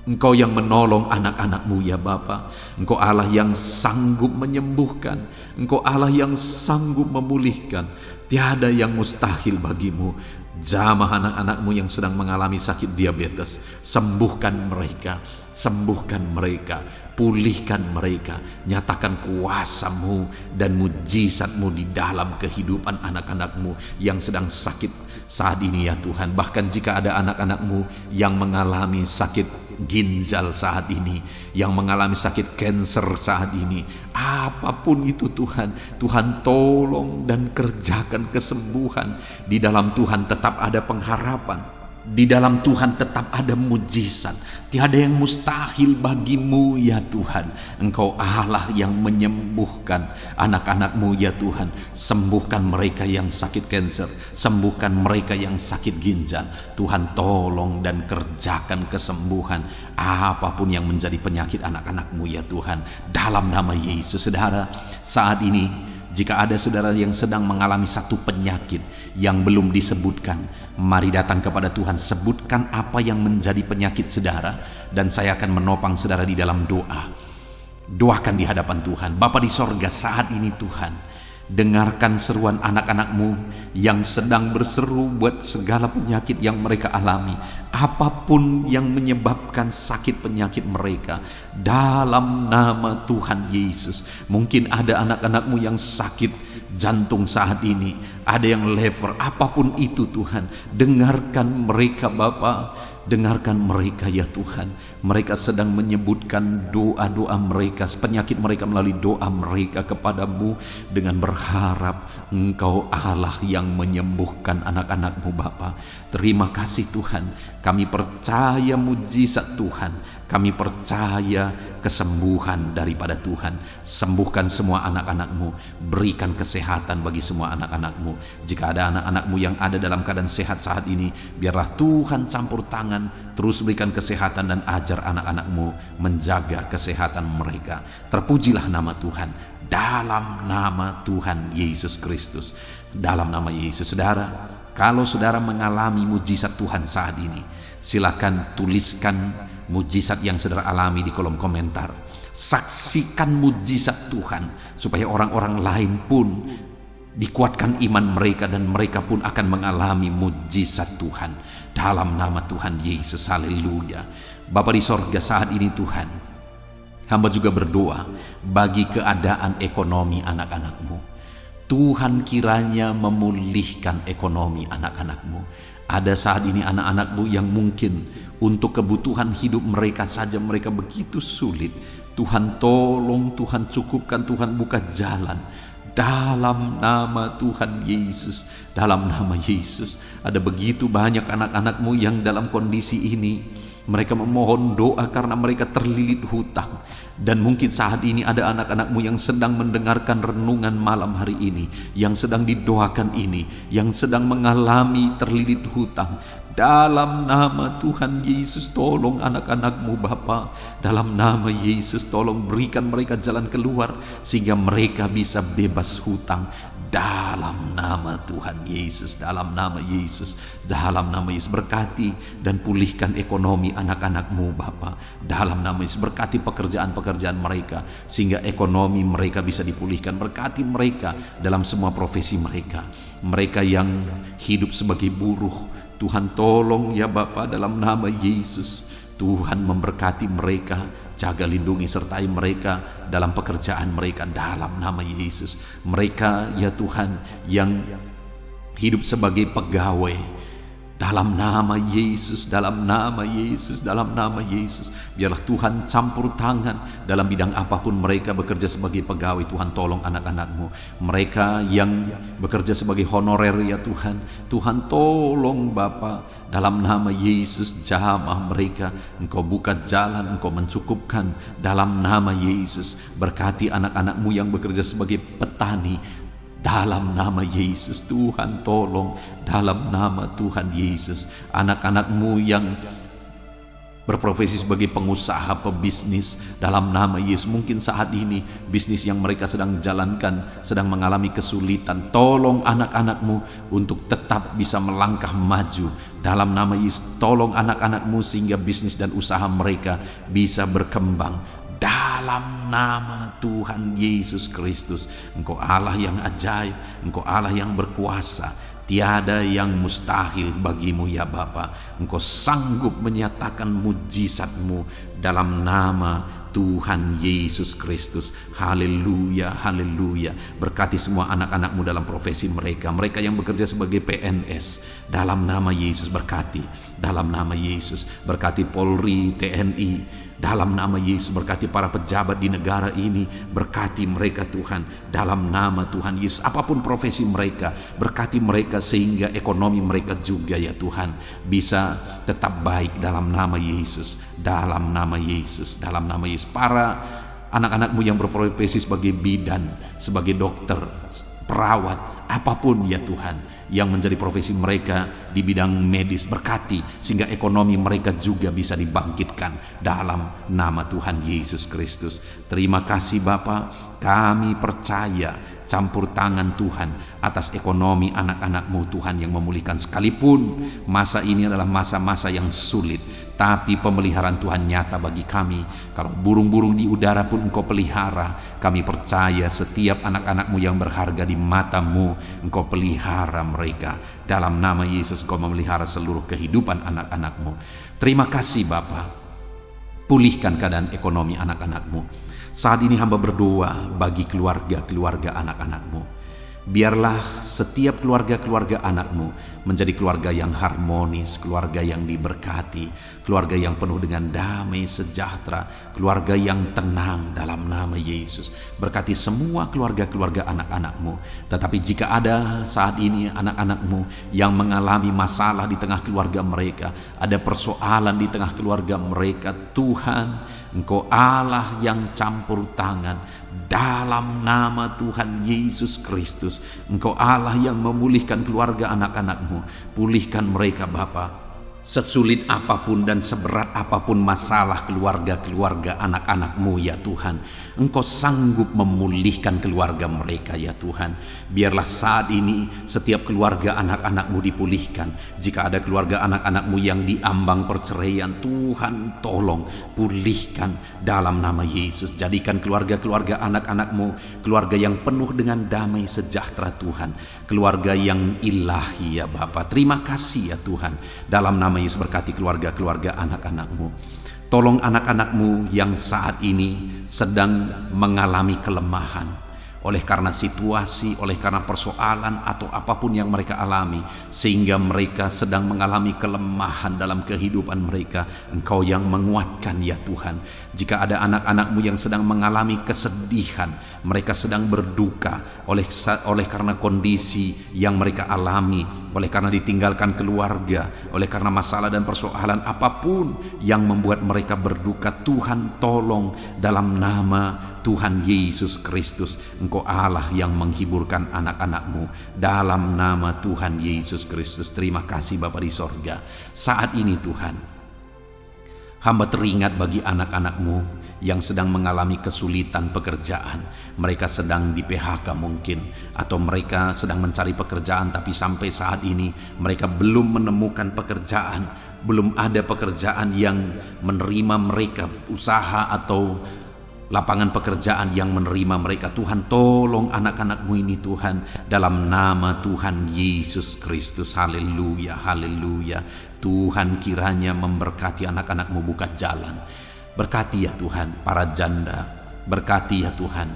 Engkau yang menolong anak-anak-Mu ya Bapa. Engkau Allah yang sanggup menyembuhkan. Engkau Allah yang sanggup memulihkan. Tiada yang mustahil bagimu. Jamah anak-anak-Mu yang sedang mengalami sakit diabetes. Sembuhkan mereka. Sembuhkan mereka. Pulihkan mereka. Nyatakan kuasa-Mu dan mujizat-Mu di dalam kehidupan anak-anak-Mu yang sedang sakit saat ini ya Tuhan. Bahkan jika ada anak-anak-Mu yang mengalami sakit ginjal saat ini, yang mengalami sakit kanker saat ini, apapun itu Tuhan, Tuhan tolong dan kerjakan kesembuhan. Di dalam Tuhan tetap ada pengharapan. Di dalam Tuhan tetap ada mujizat. Tiada yang mustahil bagimu ya Tuhan. Engkau Allah yang menyembuhkan anak-anak-Mu ya Tuhan. Sembuhkan mereka yang sakit kanker. Sembuhkan mereka yang sakit ginjal. Tuhan tolong dan kerjakan kesembuhan apapun yang menjadi penyakit anak-anak-Mu ya Tuhan. Dalam nama Yesus. Saudara, saat ini jika ada saudara yang sedang mengalami satu penyakit yang belum disebutkan, mari datang kepada Tuhan, sebutkan apa yang menjadi penyakit saudara, dan saya akan menopang saudara di dalam doa. Doakan di hadapan Tuhan. Bapa di sorga, saat ini Tuhan, dengarkan seruan anak-anak-Mu yang sedang berseru buat segala penyakit yang mereka alami. Apapun yang menyebabkan sakit penyakit mereka, dalam nama Tuhan Yesus. Mungkin ada anak-anak-Mu yang sakit jantung saat ini, ada yang liver, apapun itu Tuhan, dengarkan mereka Bapa. Dengarkan mereka ya Tuhan. Mereka sedang menyebutkan doa-doa mereka, penyakit mereka melalui doa mereka kepadamu, dengan berharap Engkau Allah yang menyembuhkan anak-anak-Mu Bapa. Terima kasih Tuhan. Kami percaya mujizat Tuhan. Kami percaya kesembuhan daripada Tuhan. Sembuhkan semua anak-anak-Mu. Berikan kesehatan bagi semua anak-anak-Mu. Jika ada anak-anak-Mu yang ada dalam keadaan sehat saat ini, biarlah Tuhan campur tangan, terus berikan kesehatan dan ajar anak-anak-Mu menjaga kesehatan mereka. Terpujilah nama Tuhan. Dalam nama Tuhan Yesus Kristus. Dalam nama Yesus. Saudara, kalau saudara mengalami mujizat Tuhan saat ini, silakan tuliskan mujizat yang saudara alami di kolom komentar. Saksikan mujizat Tuhan supaya orang-orang lain pun dikuatkan iman mereka, dan mereka pun akan mengalami mujizat Tuhan. Dalam nama Tuhan Yesus. Haleluya. Bapa di sorga, saat ini Tuhan, hamba juga berdoa bagi keadaan ekonomi anak-anak-Mu. Tuhan kiranya memulihkan ekonomi anak-anak-Mu. Ada saat ini anak-anak-Mu yang mungkin untuk kebutuhan hidup mereka saja mereka begitu sulit. Tuhan tolong, Tuhan cukupkan, Tuhan buka jalan. Dalam nama Tuhan Yesus. Dalam nama Yesus. Ada begitu banyak anak-anak-Mu yang dalam kondisi ini. Mereka memohon doa karena mereka terlilit hutang. Dan mungkin saat ini ada anak-anak-Mu yang sedang mendengarkan renungan malam hari ini, yang sedang didoakan ini, yang sedang mengalami terlilit hutang. Dalam nama Tuhan Yesus, tolong anak-anak-Mu Bapa. Dalam nama Yesus, tolong berikan mereka jalan keluar sehingga mereka bisa bebas hutang. Dalam nama Tuhan Yesus, dalam nama Yesus, dalam nama Yesus, berkati dan pulihkan ekonomi anak-anak-Mu Bapa. Dalam nama Yesus, berkati pekerjaan-pekerjaan mereka sehingga ekonomi mereka bisa dipulihkan. Berkati mereka dalam semua profesi mereka. Mereka yang hidup sebagai buruh, Tuhan tolong ya Bapa, dalam nama Yesus. Tuhan memberkati mereka, jaga lindungi sertai mereka dalam pekerjaan mereka dalam nama Yesus. Mereka ya Tuhan yang hidup sebagai pegawai, dalam nama Yesus, dalam nama Yesus, dalam nama Yesus, biarlah Tuhan campur tangan dalam bidang apapun mereka bekerja sebagai pegawai. Tuhan tolong anak-anak-Mu. Mereka yang bekerja sebagai honorer ya Tuhan, Tuhan tolong Bapa. Dalam nama Yesus, jamah mereka, Engkau buka jalan, Engkau mencukupkan. Dalam nama Yesus, berkati anak-anak-Mu yang bekerja sebagai petani. Dalam nama Yesus, Tuhan tolong. Dalam nama Tuhan Yesus, anak-anak-Mu yang berprofesi sebagai pengusaha, pebisnis dalam nama Yesus. Mungkin saat ini bisnis yang mereka sedang jalankan sedang mengalami kesulitan. Tolong anak-anak-Mu untuk tetap bisa melangkah maju dalam nama Yesus. Tolong anak-anak-Mu sehingga bisnis dan usaha mereka bisa berkembang dalam nama Tuhan Yesus Kristus. Engkau Allah yang ajaib, Engkau Allah yang berkuasa. Tiada yang mustahil bagimu ya Bapa. Engkau sanggup menyatakan mujizat-Mu dalam nama Tuhan Yesus Kristus. Haleluya, haleluya. Berkati semua anak-anak-Mu dalam profesi mereka. Mereka yang bekerja sebagai PNS, dalam nama Yesus berkati. Dalam nama Yesus berkati Polri, TNI. Dalam nama Yesus berkati para pejabat di negara ini. Berkati mereka Tuhan, dalam nama Tuhan Yesus. Apapun profesi mereka, berkati mereka sehingga ekonomi mereka juga ya Tuhan bisa tetap baik dalam nama Yesus. Dalam nama Yesus, dalam nama Yesus. Para anak-anak-Mu yang berprofesi sebagai bidan, sebagai dokter, perawat, apapun ya Tuhan yang menjadi profesi mereka di bidang medis, berkati sehingga ekonomi mereka juga bisa dibangkitkan dalam nama Tuhan Yesus Kristus. Terima kasih Bapa, kami percaya campur tangan Tuhan atas ekonomi anak-anak-Mu Tuhan yang memulihkan. Sekalipun masa ini adalah masa-masa yang sulit, tapi pemeliharaan Tuhan nyata bagi kami. Kalau burung-burung di udara pun Engkau pelihara, kami percaya setiap anak-anak-Mu yang berharga di mata-Mu Engkau pelihara mereka. Dalam nama Yesus Engkau memelihara seluruh kehidupan anak-anak-Mu. Terima kasih Bapa, pulihkan keadaan ekonomi anak-anak-Mu. Saat ini hamba berdoa bagi keluarga-keluarga anak-anak-Mu. Biarlah setiap keluarga-keluarga anak-Mu menjadi keluarga yang harmonis, keluarga yang diberkati, keluarga yang penuh dengan damai sejahtera, keluarga yang tenang dalam nama Yesus. Berkati semua keluarga-keluarga anak-anak-Mu. Tetapi jika ada saat ini anak-anak-Mu yang mengalami masalah di tengah keluarga mereka, ada persoalan di tengah keluarga mereka, Tuhan, Engkau Allah yang campur tangan. Dalam nama Tuhan Yesus Kristus, Engkau Allah yang memulihkan keluarga anak-anak-Mu. Pulihkan mereka Bapa. Sesulit apapun dan seberat apapun masalah keluarga-keluarga anak-anak-Mu ya Tuhan, Engkau sanggup memulihkan keluarga mereka ya Tuhan. Biarlah saat ini setiap keluarga anak-anak-Mu dipulihkan. Jika ada keluarga anak-anak-Mu yang diambang perceraian, Tuhan tolong pulihkan dalam nama Yesus. Jadikan keluarga-keluarga anak-anak-Mu keluarga yang penuh dengan damai sejahtera Tuhan, keluarga yang ilahi ya Bapa. Terima kasih ya Tuhan. Dalam nama Yesus berkati keluarga-keluarga anak-anak-Mu. Tolong anak-anak-Mu yang saat ini sedang mengalami kelemahan oleh karena situasi, oleh karena persoalan atau apapun yang mereka alami, sehingga mereka sedang mengalami kelemahan dalam kehidupan mereka. Engkau yang menguatkan ya Tuhan. Jika ada anak-anak-Mu yang sedang mengalami kesedihan, mereka sedang berduka oleh karena kondisi yang mereka alami, oleh karena ditinggalkan keluarga, oleh karena masalah dan persoalan apapun yang membuat mereka berduka, Tuhan tolong dalam nama Tuhan Yesus Kristus. Engkau Allah yang menghiburkan anak-anak-Mu dalam nama Tuhan Yesus Kristus. Terima kasih Bapa di sorga. Saat ini Tuhan, hamba teringat bagi anak-anak-Mu yang sedang mengalami kesulitan pekerjaan. Mereka sedang di PHK mungkin, atau mereka sedang mencari pekerjaan tapi sampai saat ini mereka belum menemukan pekerjaan. Belum ada pekerjaan yang menerima mereka, usaha atau lapangan pekerjaan yang menerima mereka. Tuhan tolong anak-anak-Mu ini Tuhan, dalam nama Tuhan Yesus Kristus. Haleluya, haleluya. Tuhan kiranya memberkati anak-anak-Mu buka jalan. Berkati ya Tuhan para janda, berkati ya Tuhan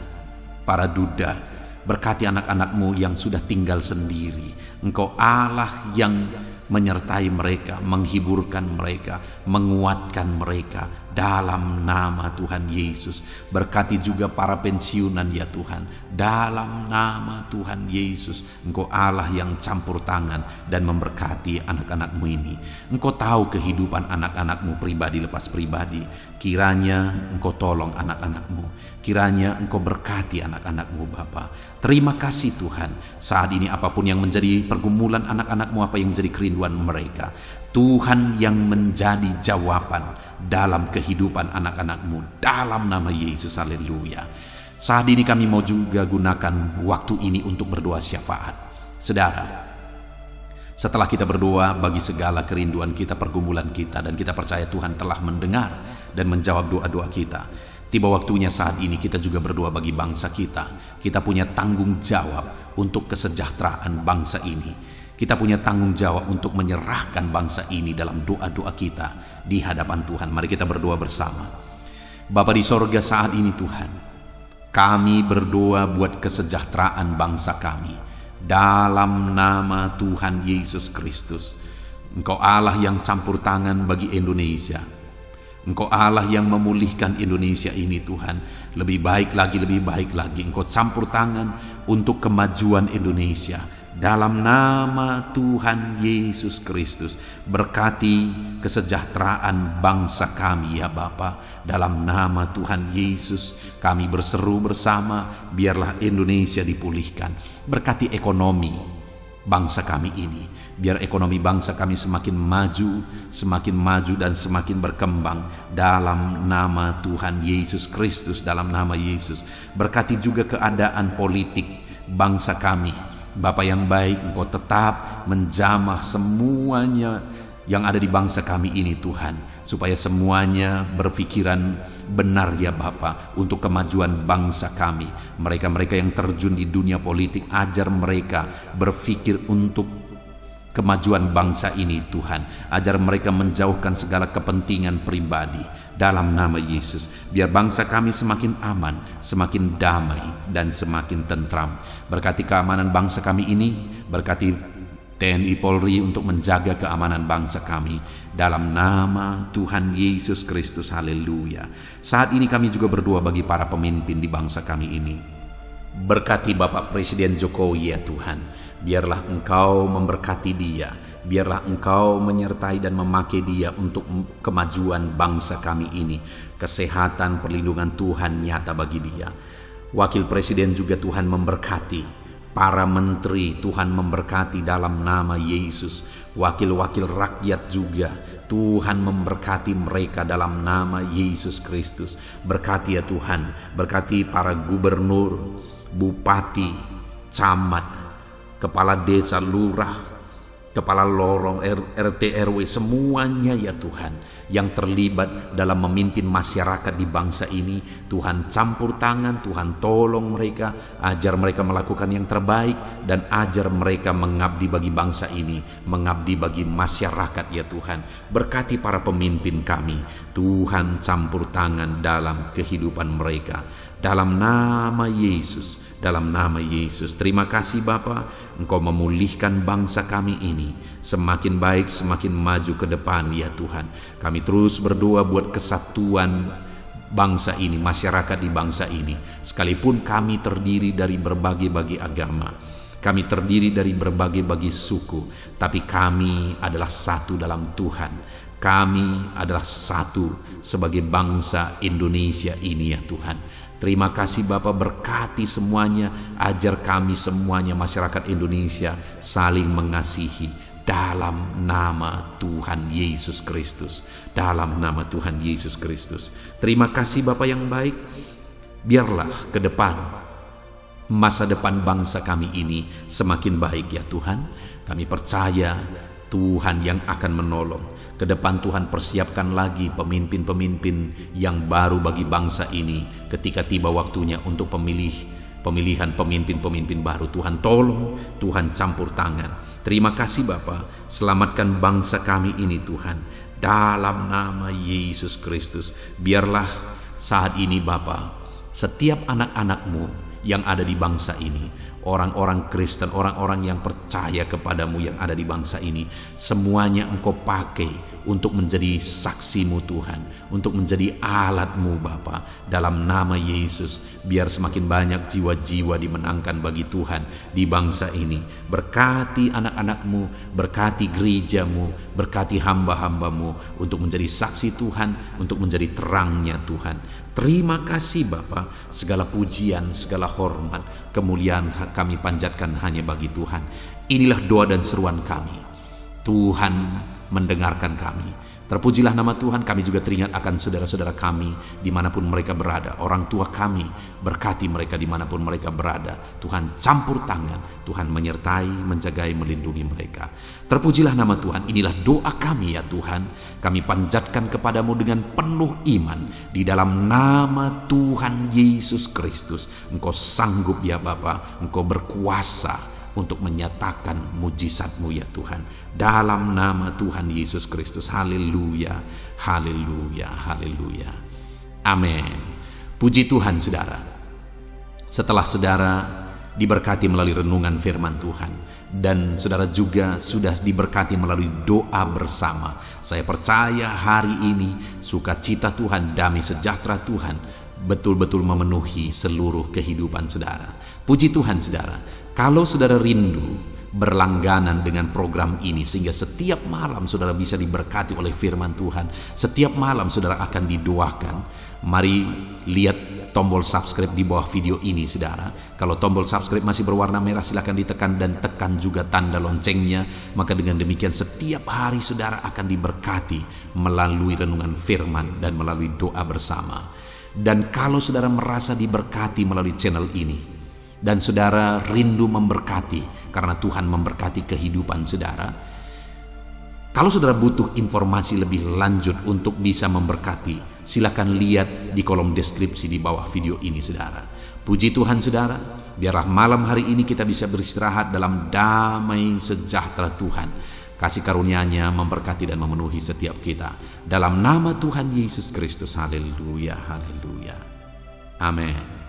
para duda, berkati anak-anak-Mu yang sudah tinggal sendiri. Engkau Allah yang menyertai mereka, menghiburkan mereka, menguatkan mereka dalam nama Tuhan Yesus. Berkati juga para pensiunan ya Tuhan, dalam nama Tuhan Yesus. Engkau Allah yang campur tangan dan memberkati anak-anak-Mu ini. Engkau tahu kehidupan anak-anak-Mu pribadi lepas pribadi. Kiranya Engkau tolong anak-anak-Mu, kiranya Engkau berkati anak-anak-Mu Bapa. Terima kasih Tuhan. Saat ini apapun yang menjadi pergumulan anak-anak-Mu, apa yang menjadi kerinduan mereka, Tuhan yang menjadi jawaban dalam kehidupan anak-anak-Mu, dalam nama Yesus, haleluya. Saat ini kami mau juga gunakan waktu ini untuk berdoa syafaat. Saudara, setelah kita berdoa bagi segala kerinduan kita, pergumulan kita, dan kita percaya Tuhan telah mendengar dan menjawab doa-doa kita, tiba waktunya saat ini kita juga berdoa bagi bangsa kita. Kita punya tanggung jawab untuk kesejahteraan bangsa ini. Kita punya tanggung jawab untuk menyerahkan bangsa ini dalam doa-doa kita di hadapan Tuhan. Mari kita berdoa bersama. Bapa di sorga, saat ini Tuhan, kami berdoa buat kesejahteraan bangsa kami. Dalam nama Tuhan Yesus Kristus. Engkau Allah yang campur tangan bagi Indonesia. Engkau Allah yang memulihkan Indonesia ini Tuhan. Lebih baik lagi Engkau campur tangan untuk kemajuan Indonesia. Dalam nama Tuhan Yesus Kristus, berkati kesejahteraan bangsa kami ya Bapa. Dalam nama Tuhan Yesus, kami berseru bersama, biarlah Indonesia dipulihkan. Berkati ekonomi bangsa kami ini, biar ekonomi bangsa kami semakin maju dan semakin berkembang. Dalam nama Tuhan Yesus Kristus, dalam nama Yesus. Berkati juga keadaan politik bangsa kami. Bapa yang baik, Engkau tetap menjamah semuanya yang ada di bangsa kami ini Tuhan, supaya semuanya berpikiran benar ya Bapa, untuk kemajuan bangsa kami. Mereka-mereka yang terjun di dunia politik, ajar mereka berpikir untuk kemajuan bangsa ini Tuhan. Ajar mereka menjauhkan segala kepentingan pribadi. Dalam nama Yesus, biar bangsa kami semakin aman, semakin damai, dan semakin tentram. Berkati keamanan bangsa kami ini, berkati TNI Polri untuk menjaga keamanan bangsa kami. Dalam nama Tuhan Yesus Kristus, haleluya. Saat ini kami juga berdoa bagi para pemimpin di bangsa kami ini. Berkati Bapak Presiden Jokowi ya Tuhan. Biarlah Engkau memberkati dia. Biarlah Engkau menyertai dan memakai dia untuk kemajuan bangsa kami ini. Kesehatan, perlindungan Tuhan nyata bagi dia. Wakil Presiden juga Tuhan memberkati. Para menteri Tuhan memberkati dalam nama Yesus. Wakil-wakil rakyat juga Tuhan memberkati mereka dalam nama Yesus Kristus. Berkati ya Tuhan. Berkati para gubernur, bupati, camat, kepala desa, lurah, kepala lorong, RT RW, semuanya ya Tuhan yang terlibat dalam memimpin masyarakat di bangsa ini. Tuhan campur tangan, Tuhan tolong mereka, ajar mereka melakukan yang terbaik, dan ajar mereka mengabdi bagi bangsa ini, mengabdi bagi masyarakat ya Tuhan. Berkati para pemimpin kami, Tuhan campur tangan dalam kehidupan mereka. Dalam nama Yesus, dalam nama Yesus. Terima kasih Bapa, Engkau memulihkan bangsa kami ini semakin baik, semakin maju ke depan ya Tuhan. Kami terus berdoa buat kesatuan bangsa ini, masyarakat di bangsa ini. Sekalipun kami terdiri dari berbagai agama, kami terdiri dari berbagai suku, tapi kami adalah satu dalam Tuhan. Kami adalah satu sebagai bangsa Indonesia ini ya Tuhan. Terima kasih Bapa, berkati semuanya, ajar kami semuanya masyarakat Indonesia saling mengasihi dalam nama Tuhan Yesus Kristus. Dalam nama Tuhan Yesus Kristus. Terima kasih Bapa yang baik. Biarlah ke depan masa depan bangsa kami ini semakin baik ya Tuhan. Kami percaya Tuhan yang akan menolong. Ke depan Tuhan persiapkan lagi pemimpin-pemimpin yang baru bagi bangsa ini ketika tiba waktunya untuk pemilihan pemimpin-pemimpin baru. Tuhan tolong, Tuhan campur tangan. Terima kasih Bapa, selamatkan bangsa kami ini Tuhan. Dalam nama Yesus Kristus, biarlah saat ini Bapa, setiap anak-anak-Mu yang ada di bangsa ini, orang-orang Kristen, orang-orang yang percaya kepadamu yang ada di bangsa ini, semuanya Engkau pakai untuk menjadi saksimu Tuhan, untuk menjadi alatmu Bapa. Dalam nama Yesus, biar semakin banyak jiwa-jiwa dimenangkan bagi Tuhan di bangsa ini. Berkati anak-anakmu, berkati gerejamu, berkati hamba-hambamu untuk menjadi saksi Tuhan, untuk menjadi terangnya Tuhan. Terima kasih Bapa, segala pujian, segala hormat, kemuliaan kami panjatkan hanya bagi Tuhan. Inilah doa dan seruan kami. Tuhan mendengarkan kami. Terpujilah nama Tuhan. Kami juga teringat akan saudara-saudara kami dimanapun mereka berada, orang tua kami, berkati mereka dimanapun mereka berada. Tuhan campur tangan, Tuhan menyertai, menjagai, melindungi mereka. Terpujilah nama Tuhan. Inilah doa kami ya Tuhan. Kami panjatkan kepadamu dengan penuh iman di dalam nama Tuhan Yesus Kristus. Engkau sanggup ya Bapa, Engkau berkuasa untuk menyatakan mujizat-Mu ya Tuhan. Dalam nama Tuhan Yesus Kristus. Haleluya, haleluya, haleluya. Amin. Puji Tuhan saudara. Setelah saudara diberkati melalui renungan firman Tuhan, dan saudara juga sudah diberkati melalui doa bersama, saya percaya hari ini sukacita Tuhan, damai sejahtera Tuhan betul-betul memenuhi seluruh kehidupan saudara. Puji Tuhan saudara. Kalau saudara rindu berlangganan dengan program ini sehingga setiap malam saudara bisa diberkati oleh firman Tuhan, setiap malam saudara akan didoakan, mari lihat tombol subscribe di bawah video ini saudara. Kalau tombol subscribe masih berwarna merah, silakan ditekan dan tekan juga tanda loncengnya. Maka dengan demikian setiap hari saudara akan diberkati melalui renungan firman dan melalui doa bersama. Dan kalau saudara merasa diberkati melalui channel ini, dan saudara rindu memberkati karena Tuhan memberkati kehidupan saudara, kalau saudara butuh informasi lebih lanjut untuk bisa memberkati, silakan lihat di kolom deskripsi di bawah video ini saudara. Puji Tuhan saudara, biarlah malam hari ini kita bisa beristirahat dalam damai sejahtera Tuhan. Kasih karunia-Nya memberkati dan memenuhi setiap kita. Dalam nama Tuhan Yesus Kristus. Haleluya, haleluya. Amin.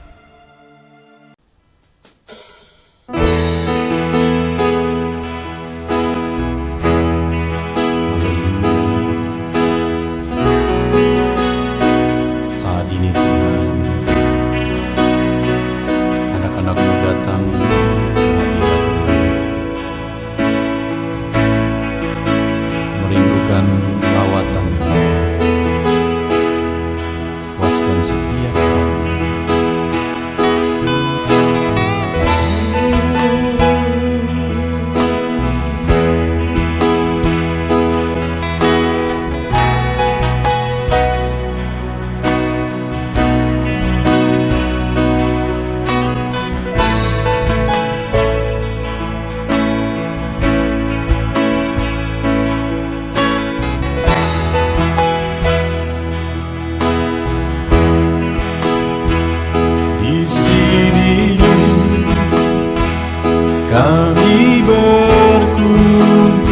Kami berkumpul,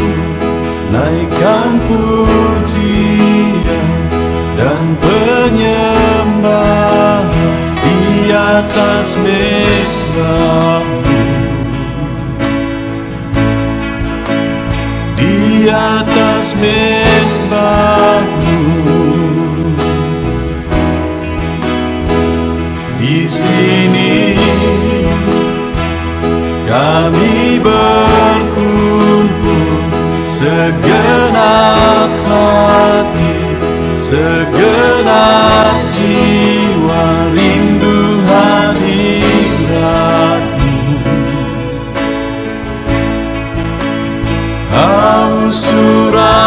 naikkan pujian dan penyembahan di atas mezbah-Mu, di atas mezbah-Mu. Di sini kami berkumpul, segenap hati, segenap jiwa, rindu hadirat-Mu. Haus urapan-Mu,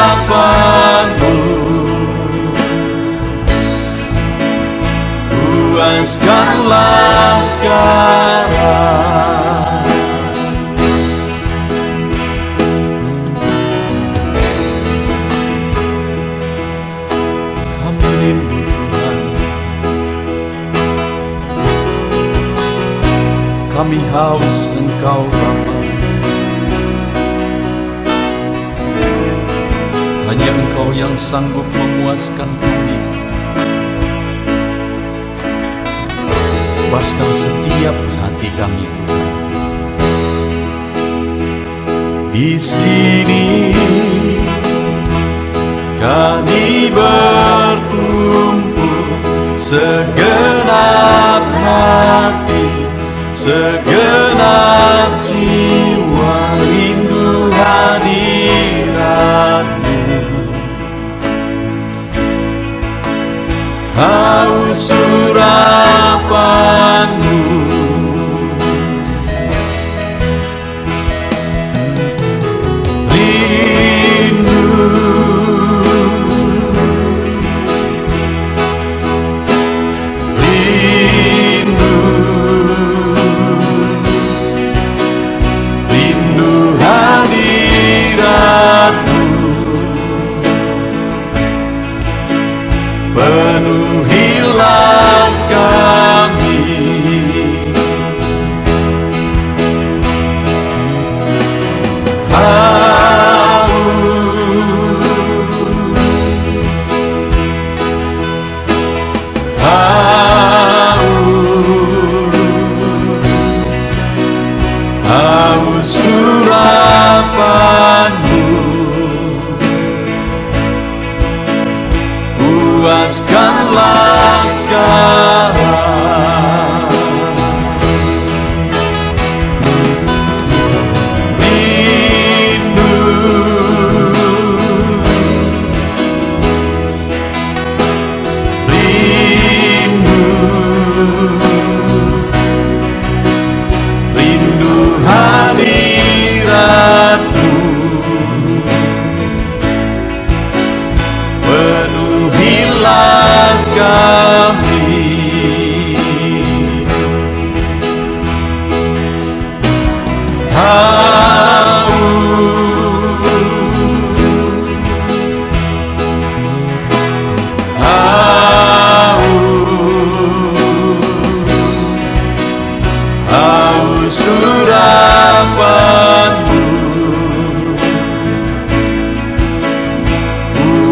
surapan-Mu, puaskanlah sekarang. Kami rindu Tuhan, kami haus Engkau Bapa. Hanya Engkau yang sanggup memuaskan kami. Puaskan setiap hati kami Tuhan. Di sini kami berkumpul, segenap hati, segenap jiwa, rindu hadirat-Mu. Haus urapan-Mu, penuhilah kami. Haus urapan-Mu, puaskanlah sekarang. Rindu, rindu, rindu hadirat-Mu. Penuhilah kami. Haus urapan-Mu,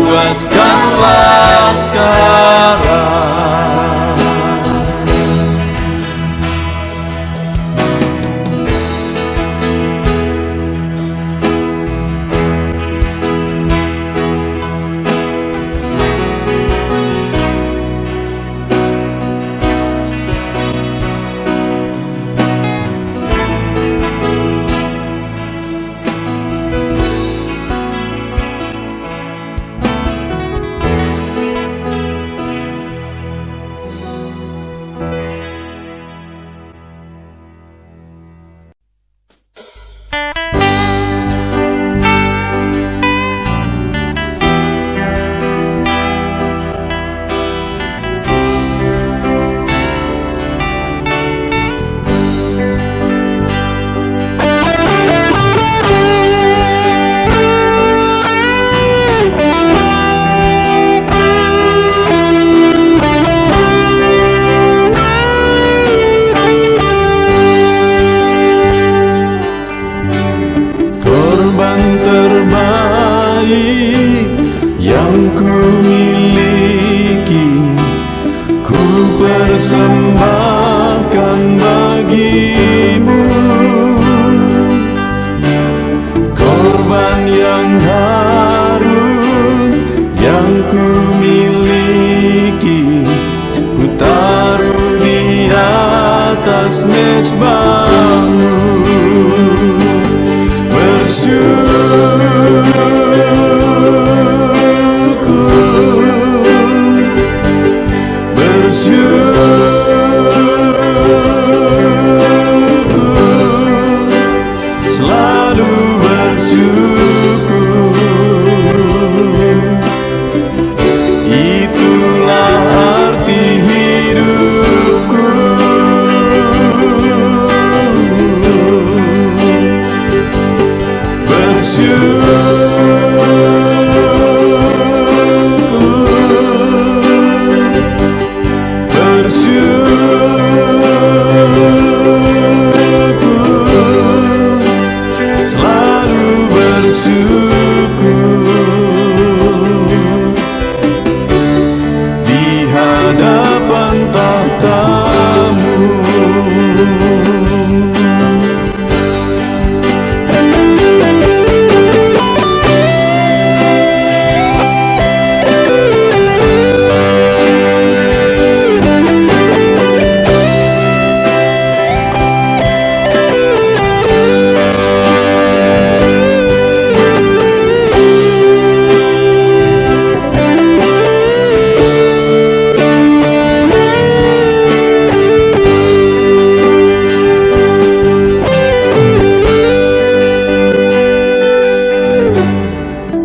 puaskanlah sekarang. Persembahkan bagi-Mu korban yang harum yang ku miliki, ku taruh di atas mezbah-Mu. Selalu bersyukur, itulah arti hidupku. Bersyukur, bersyukur. bersyukur di hadapan tahta-Mu.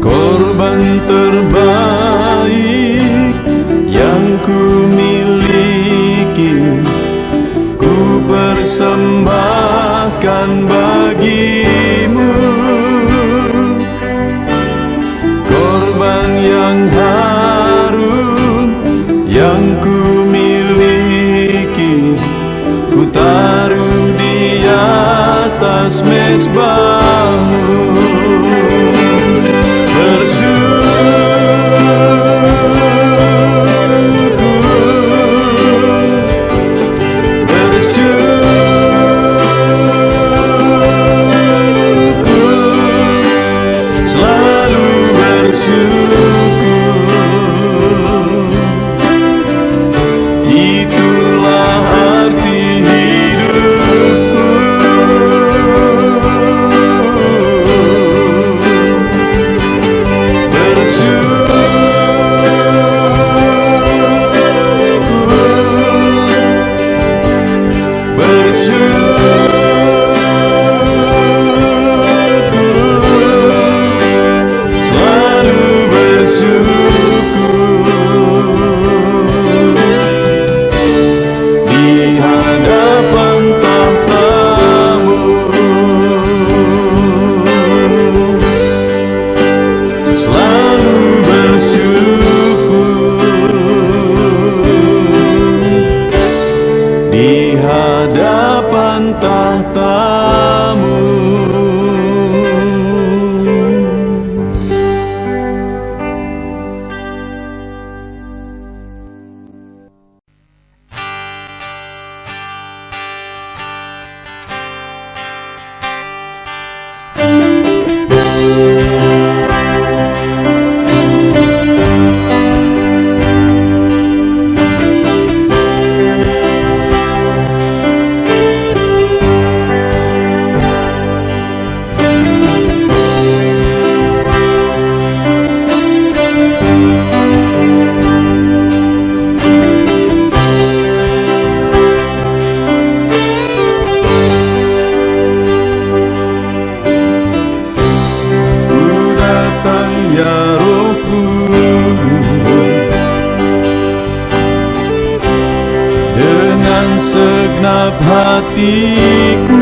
Korban terbaik yang ku miliki, ku persembahkan bagi-Mu. Korban yang harum yang ku miliki, ku taruh di atas mezbah-Mu. Selalu bersyukur, itulah arti hidupku. Di hadapan tahta-Mu. Ya Roh Kudus, dengan segenap hatiku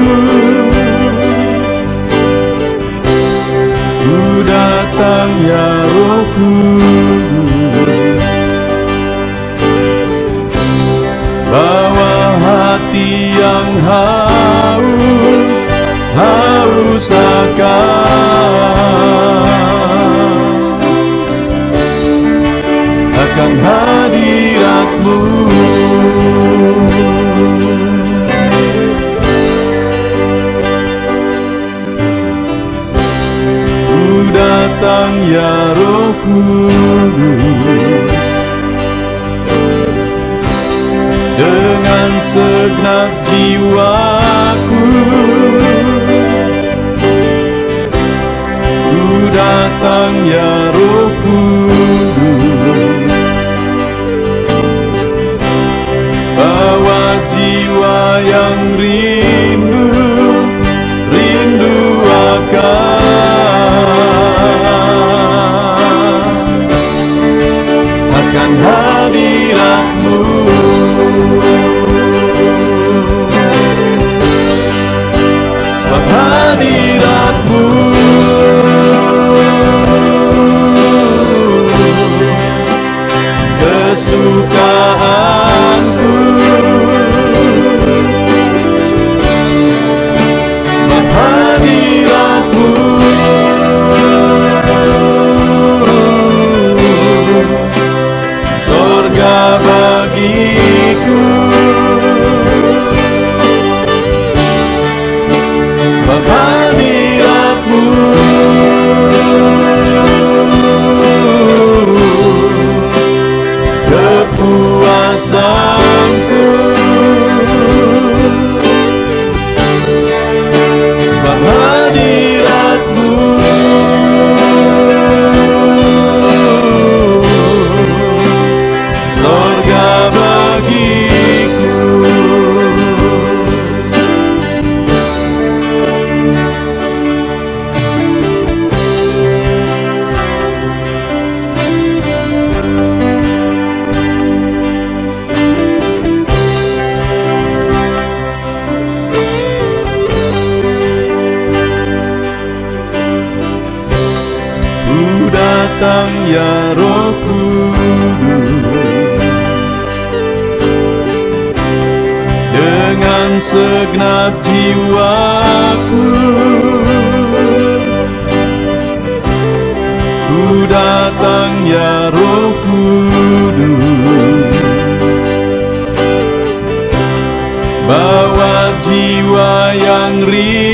ku datang, ya Roh Kudus. Bawa hati yang haus akan hadirat-Mu. Ku datang, ya Roh Kudus, dengan segenap jiwaku. Ku datang, ya Roh Kudus, bawa jiwa yang rindu akan hadirat-Mu. Sebab hadirat-Mu datang ya Roh Kudus, dengan segenap jiwaku ku datang ya Roh Kudus, bawa jiwa yang rindu